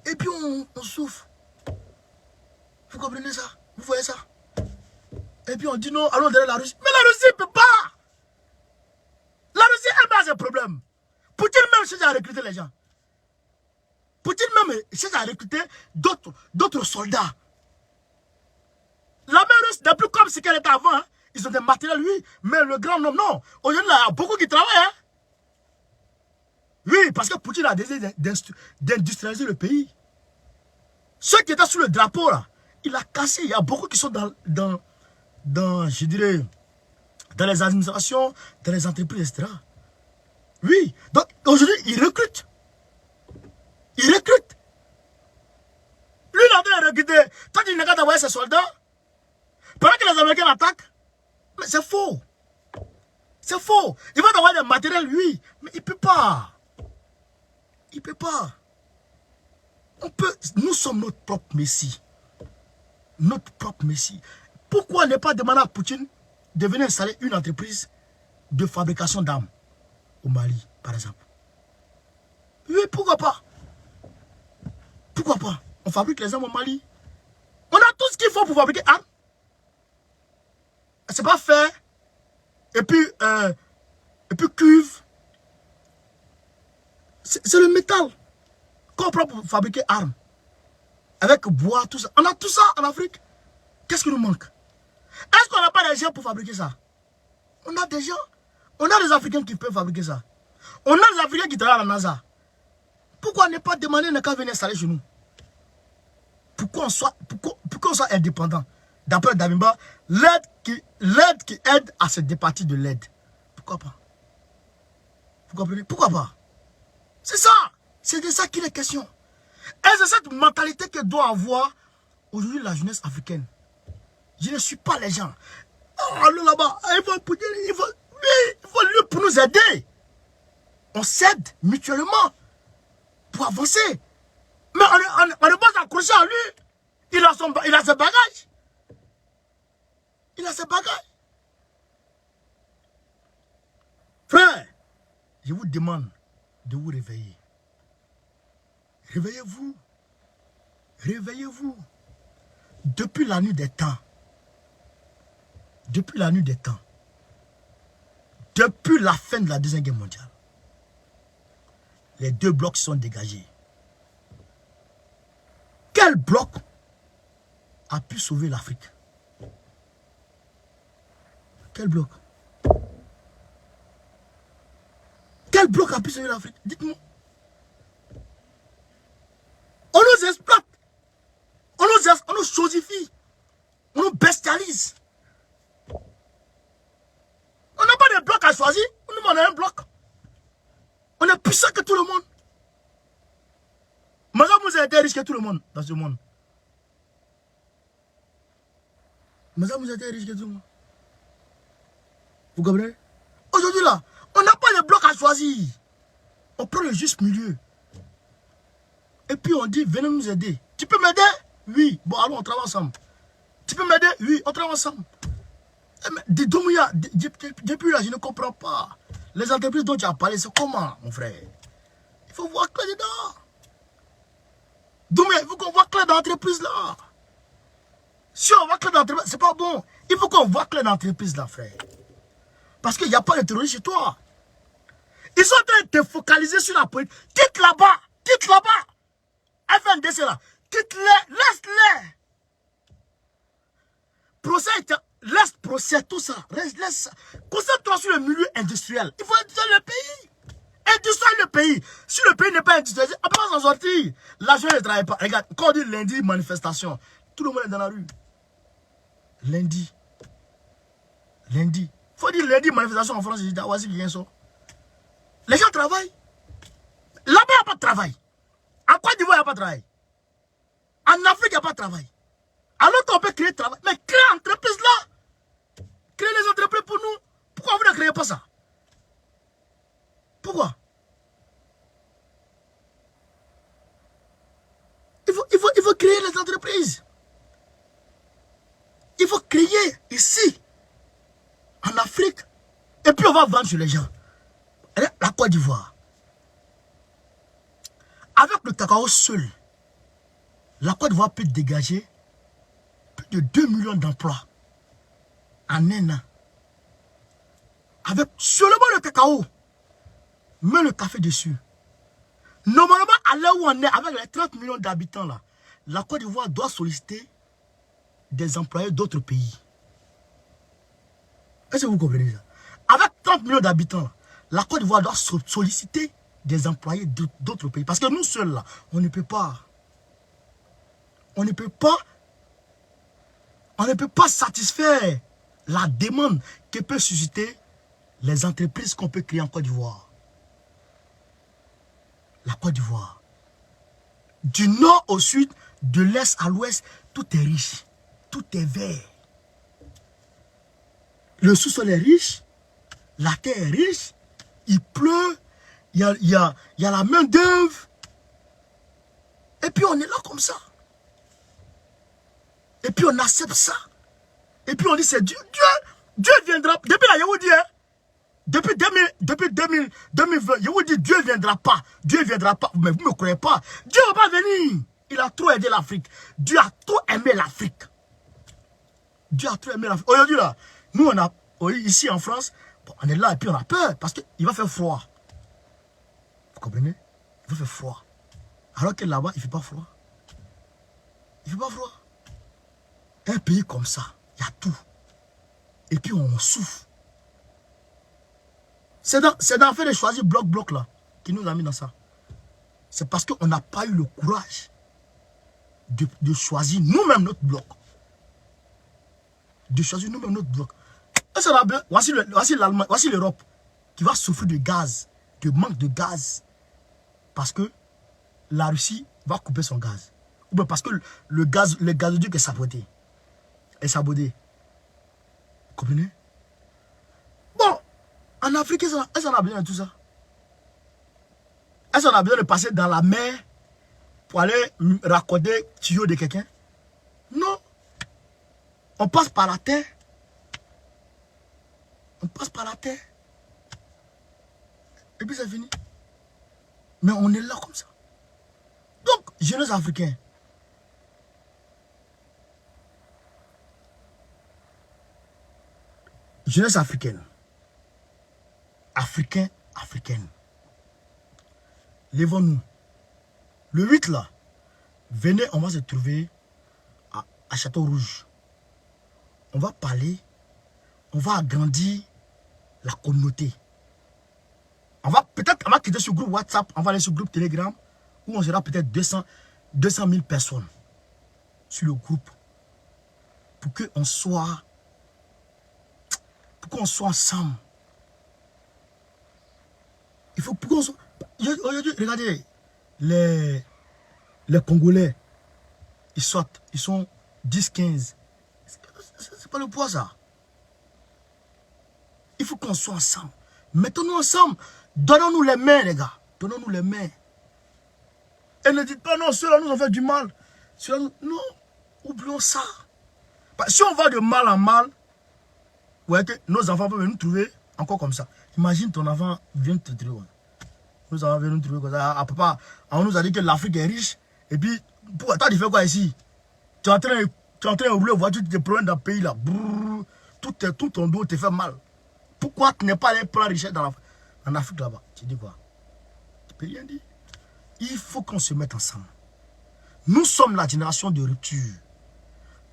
Et puis on souffre. Vous comprenez ça? Vous voyez ça? Et puis on dit non, allons derrière la Russie. Mais la Russie ne peut pas. La Russie elle a ses problèmes. Poutine même cherche à recruter les gens. Poutine même cherche à recruter d'autres soldats. La mer russe n'est plus comme ce qu'elle était avant. Hein. Ils ont des matériels, oui. Mais le grand homme, non. Aujourd'hui, il y a beaucoup qui travaillent. Hein. Oui, parce que Poutine a décidé d'industrialiser le pays. Ceux qui étaient sous le drapeau, là, il a cassé. Il y a beaucoup qui sont je dirais, dans les administrations, dans les entreprises, etc. Oui. Donc, aujourd'hui, il recrute. Il recrute. Lui, il a dû recruter. Toi, tu n'as qu'à envoyer ses soldats. Pendant que les Américains attaquent. Mais c'est faux. C'est faux. Il va t'envoyer des matériels, lui. Mais il ne peut pas. Il ne peut pas. Nous sommes notre propre Messie. Notre propre Messie. Pourquoi ne pas demander à Poutine de venir installer une entreprise de fabrication d'armes au Mali, par exemple? Oui, pourquoi pas? Pourquoi pas? On fabrique les armes au Mali. On a tout ce qu'il faut pour fabriquer armes. C'est pas fait. Et puis cuve. C'est le métal qu'on prend pour fabriquer armes. Avec bois, tout ça. On a tout ça en Afrique. Qu'est-ce qui nous manque? Est-ce qu'on n'a pas des gens pour fabriquer ça? On a des gens. On a des Africains qui peuvent fabriquer ça. On a des Africains qui travaillent à la NASA. Pourquoi ne pas demander qu'à venir installer chez nous? Pourquoi on soit indépendant? D'après Dabimba, l'aide qui aide à se départir de l'aide. Pourquoi pas? Vous comprenez? Pourquoi pas? C'est ça. C'est de ça qu'il est question. Et c'est cette mentalité que doit avoir aujourd'hui la jeunesse africaine. Je ne suis pas les gens. Oh, allez là-bas, il faut lui pour nous aider. On s'aide mutuellement pour avancer. Mais on ne peut pas s'accrocher à lui. Il a ses bagages. Il a ses bagages. Frère, je vous demande de vous réveiller. Réveillez-vous. Réveillez-vous. Depuis la nuit des temps. Depuis la nuit des temps. Depuis la fin de la Deuxième Guerre mondiale. Les deux blocs sont dégagés. Quel bloc a pu sauver l'Afrique? Quel bloc? Quel bloc a pu sauver l'Afrique? Dites-moi. On nous exploite. On nous chosifie. On nous bestialise. On n'a pas de bloc à choisir. On a un bloc. On est puissant que tout le monde. Madame vous a été riche que tout le monde dans ce monde. Madame vous a été riche que tout le monde. Vous comprenez? Aujourd'hui là, on n'a pas de bloc à choisir. On prend le juste milieu. Et puis on dit, venez nous aider. Tu peux m'aider? Oui. Bon, allons, on travaille ensemble. Tu peux m'aider? Oui, on travaille ensemble. Depuis là, je ne comprends pas. Les entreprises dont tu as parlé, c'est comment, mon frère? Il faut voir clair dedans. Doumia, il faut qu'on voit clair dans l'entreprise là. Si on voit clair dans l'entreprise, c'est pas bon. Il faut qu'on voit clair dans l'entreprise là, frère. Parce qu'il n'y a pas de terroristes chez toi. Ils sont en train de te focaliser sur la politique. Quitte là-bas. Quitte là-bas. FNDC là. Quitte-les. Laisse-les. Laisse procès, tout ça. Laisse. Concentre-toi sur le milieu industriel. Il faut industrialiser le pays. Industrialiser le pays. Si le pays n'est pas industrialisé, on ne peut pas s'en sortir. L'argent ne travaille pas. Regarde, quand on dit lundi, manifestation, tout le monde est dans la rue. Lundi. Il faut dire lundi, manifestation en France, voici qui vient ça. Les gens travaillent. Là-bas, il n'y a pas de travail. En Côte d'Ivoire, il n'y a pas de travail. En Afrique, il n'y a pas de travail. Alors qu'on peut créer travail. Mais créer entreprise là. ne créez pas ça? Pourquoi? Il faut créer les entreprises. Il faut créer ici, en Afrique. Et puis on va vendre sur les gens. La Côte d'Ivoire. Avec le cacao seul, la Côte d'Ivoire peut dégager plus de 2 millions d'emplois en un an. Avec seulement le cacao. Mets le café dessus. Normalement, à l'heure où on est, avec les 30 millions d'habitants là, la Côte d'Ivoire doit solliciter des employés d'autres pays. Est-ce que vous comprenez ça? Avec 30 millions d'habitants là, la Côte d'Ivoire doit solliciter des employés d'autres pays. Parce que nous seuls là, on ne peut pas. On ne peut pas satisfaire la demande que peut susciter les entreprises qu'on peut créer en Côte d'Ivoire. La Côte d'Ivoire. Du nord au sud, de l'est à l'ouest, tout est riche. Tout est vert. Le sous-sol est riche. La terre est riche. Il pleut. Il y a la main d'œuvre. Et puis on est là comme ça. Et puis on accepte ça. Et puis on dit c'est Dieu. Dieu viendra. Depuis la Yehudi, hein? Depuis 2020, je vous dis, Dieu ne viendra pas. Dieu ne viendra pas. Mais vous ne me croyez pas. Dieu ne va pas venir. Il a trop aidé l'Afrique. Dieu a trop aimé l'Afrique. Dieu a trop aimé l'Afrique. Aujourd'hui, là, nous, on a, ici en France, on est là et puis on a peur parce qu'il va faire froid. Vous comprenez? Il va faire froid. Alors que là-bas, il ne fait pas froid. Il ne fait pas froid. Un pays comme ça, il y a tout. Et puis on souffre. C'est dans fait de choisir bloc là qui nous a mis dans ça. C'est parce qu'on n'a pas eu le courage de choisir nous-mêmes notre bloc. De choisir nous-mêmes notre bloc. Voici l'Allemagne, voici l'Europe qui va souffrir de gaz, de manque de gaz. Parce que la Russie va couper son gaz. Ou bien parce que le gazoduc est saboté. Vous comprenez? Bon. En Afrique, est-ce qu'on a besoin de tout ça? Est-ce qu'on a besoin de passer dans la mer pour aller raccorder le tuyau de quelqu'un? Non. On passe par la terre. On passe par la terre. Et puis c'est fini. Mais on est là comme ça. Donc, jeunesse africaine. Jeunesse africaine. Africaine. Lèvons-nous. Le 8 là, venez, on va se trouver à Château-Rouge. On va parler, on va agrandir la communauté. On va quitter ce groupe WhatsApp, on va aller sur le groupe Telegram, où on sera peut-être 200 000 personnes sur le groupe. Pour qu'on soit ensemble. Il faut qu'on soit... Aujourd'hui, regardez, les Congolais, ils sortent, ils sont 10, 15. C'est pas le poids ça. Il faut qu'on soit ensemble. Mettons-nous ensemble. Donnons-nous les mains, les gars. Donnons-nous les mains. Et ne dites pas non, ceux-là nous ont fait du mal. Non, oublions ça. Si on va de mal en mal, ouais, que nos enfants peuvent nous trouver encore comme ça. Imagine ton enfant vient te trouver. Nous avons venu nous trouver comme ça. Papa, on nous a dit que l'Afrique est riche. Et puis, toi, tu fais quoi ici? Tu es en train de rouler voiture, tu te promènes dans le pays là. Brrr, tout ton dos te fait mal. Pourquoi tu n'es pas allé prendre richesse en Afrique là-bas? Tu dis quoi? Tu peux rien dire. Il faut qu'on se mette ensemble. Nous sommes la génération de rupture.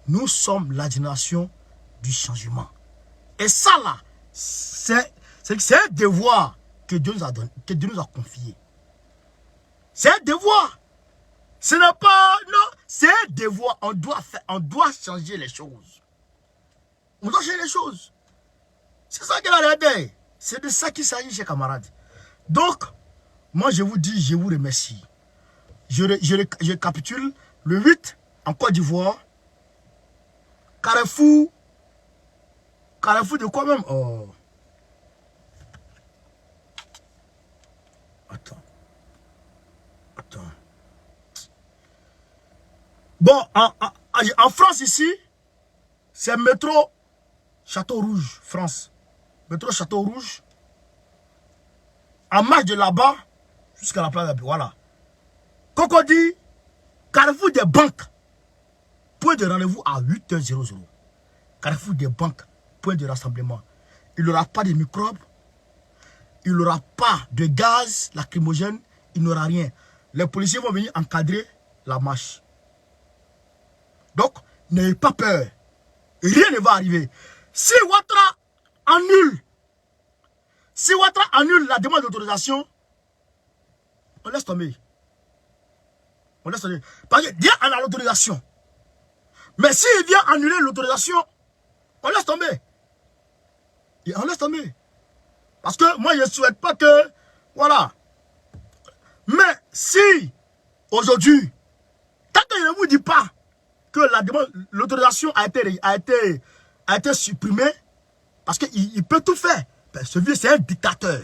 Nous sommes la génération du changement. Et ça là, c'est un devoir que Dieu nous a donné, que Dieu nous a confié. C'est un devoir. Ce n'est pas... Non, c'est un devoir. On doit changer les choses. On doit changer les choses. C'est ça qu'il a regardé. C'est de ça qu'il s'agit, chers camarades. Donc, moi je vous dis, je vous remercie. Je récapitule. Le 8, en Côte d'Ivoire. Carrefour de quoi même? Oh. Bon, en France ici, c'est métro Château Rouge, France. Métro Château Rouge. En marche de là-bas jusqu'à la place de voilà. Cocody, carrefour des banques. Point de rendez-vous à 8h00. Carrefour des banques, point de rassemblement. Il n'aura pas de microbes. Il n'aura pas de gaz lacrymogène. Il n'aura rien. Les policiers vont venir encadrer la marche. Donc, n'ayez pas peur. Rien ne va arriver. Si Ouattara annule la demande d'autorisation, on laisse tomber. On laisse tomber. Parce que Dieu en a l'autorisation. Mais s'il vient annuler l'autorisation, on laisse tomber. Et on laisse tomber. Parce que moi, je ne souhaite pas que... Voilà. Mais si, aujourd'hui, tant que je ne vous dis pas que l'autorisation a été supprimée, parce qu'il peut tout faire. Ben, ce vieux, c'est un dictateur.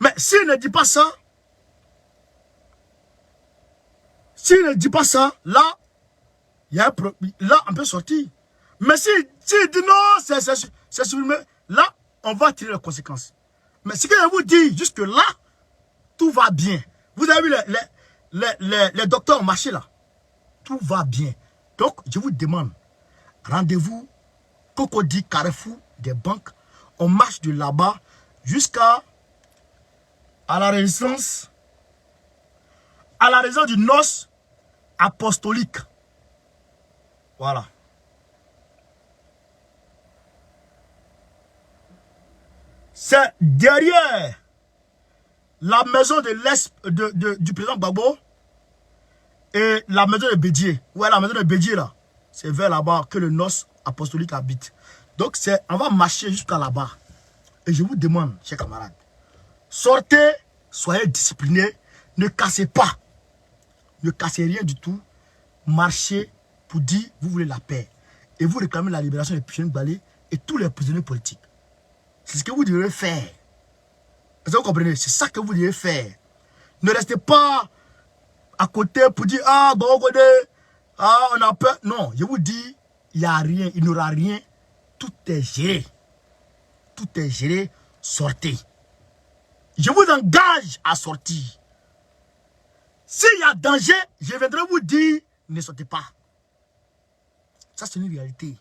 Mais s'il ne dit pas ça, là, il y a un problème. Là, on peut sortir. Mais s'il dit non, c'est supprimé, là, on va tirer les conséquences. Mais ce que je vous dis, jusque là, tout va bien. Vous avez vu les docteurs ont marché là. Tout va bien. Donc, je vous demande, rendez-vous, Cocody, carrefour des banques. On marche de là-bas jusqu'à la résidence du Nos apostolique. Voilà. C'est derrière la maison du président Gbagbo et la maison de Bédier. Ouais, la maison de Bédier là. C'est vers là-bas que le Nos apostolique habite. Donc, on va marcher jusqu'à là-bas. Et je vous demande, chers camarades, sortez, soyez disciplinés, ne cassez pas. Ne cassez rien du tout. Marchez pour dire, vous voulez la paix. Et vous réclamez la libération des Pichoni Balé et tous les prisonniers politiques. C'est ce que vous devez faire. Est-ce que vous comprenez? C'est ça que vous devez faire. Ne restez pas à côté pour dire, ah, bon, on a peur. Non, je vous dis, il n'y a rien, il n'y aura rien. Tout est géré. Tout est géré. Sortez. Je vous engage à sortir. S'il y a danger, je viendrai vous dire, ne sortez pas. Ça, c'est une réalité.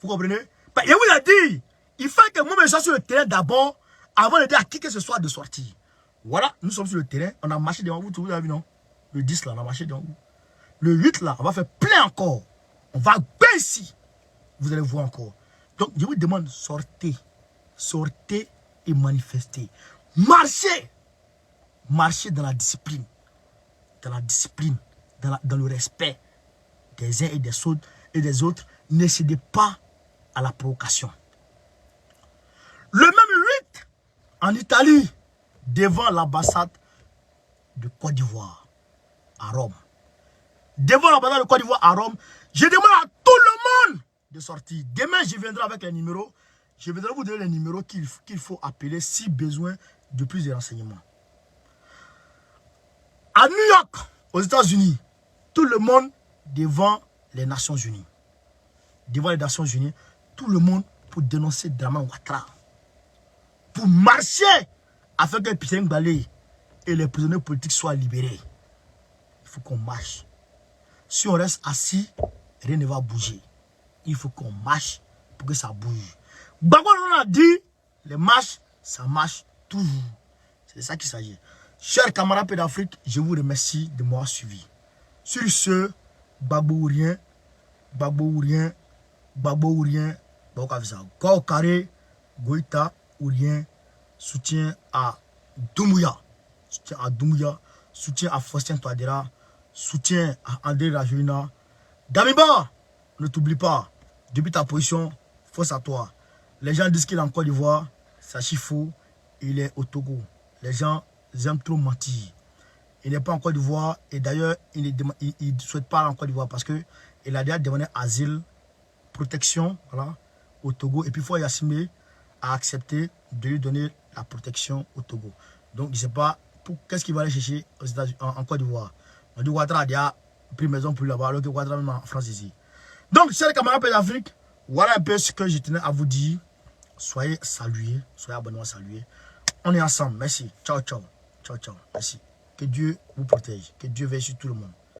Vous comprenez? Ben, je vous l'ai dit, il faut que moi, je sois sur le terrain d'abord, avant de dire à qui que ce soit de sortir. Voilà, nous sommes sur le terrain, on a marché devant vous, vous avez vu, non? Le 10 là, on a marché devant vous. Le 8 là, on va faire plein encore. On va bien ici. Vous allez voir encore. Donc, je vous demande, sortez. Sortez et manifestez. Marchez. Marchez dans la discipline. Dans la discipline. Dans le respect des uns et des autres. Ne cédez pas à la provocation. Le même 8, en Italie, devant l'ambassade de Côte d'Ivoire, à Rome. Devant l'ambassade de Côte d'Ivoire à Rome, je demande à tout le monde de sortir. Demain, je viendrai avec les numéros. Je viendrai vous donner les numéros qu'il faut appeler si besoin de plus de renseignements. À New York, aux États-Unis, tout le monde devant les Nations Unies. Devant les Nations Unies, tout le monde pour dénoncer Dramane Ouattara. Pour marcher afin que Pichoni Balé et les prisonniers politiques soient libérés. Il faut qu'on marche. Si on reste assis, rien ne va bouger. Il faut qu'on marche pour que ça bouge. Gbagbo on a dit, les marches, ça marche toujours. C'est de ça qu'il s'agit. Chers camarades d'Afrique, je vous remercie de m'avoir suivi. Sur ce, Gbagbo ou rien, Gbagbo ou rien, Gbagbo ou rien, Go carré, Goïta ou rien, soutien à Doumbouya, soutien à Faustin Touadéra, soutien à André Rajoelina. Damiba, ne t'oublie pas, depuis ta position, force à toi. Les gens disent qu'il est en Côte d'Ivoire, c'est faux, il est au Togo. Les gens aiment trop mentir. Il n'est pas en Côte d'Ivoire et d'ailleurs, il ne souhaite pas aller en Côte d'Ivoire parce qu'il a déjà demandé asile, protection, voilà, au Togo. Et puis, il faut Yassimé a accepté de lui donner la protection au Togo. Donc, il ne sait pas qu'est-ce qu'il va aller chercher aux États-Unis, en Côte d'Ivoire. On dit Ouattara a déjà pris maison pour lui là-bas, alors que Ouattara même en France ici. Donc, chers camarades d'Afrique, voilà un peu ce que je tenais à vous dire. Soyez salués, soyez abonnés, salués. On est ensemble. Merci. Ciao, ciao. Ciao, ciao. Merci. Que Dieu vous protège. Que Dieu veille sur tout le monde.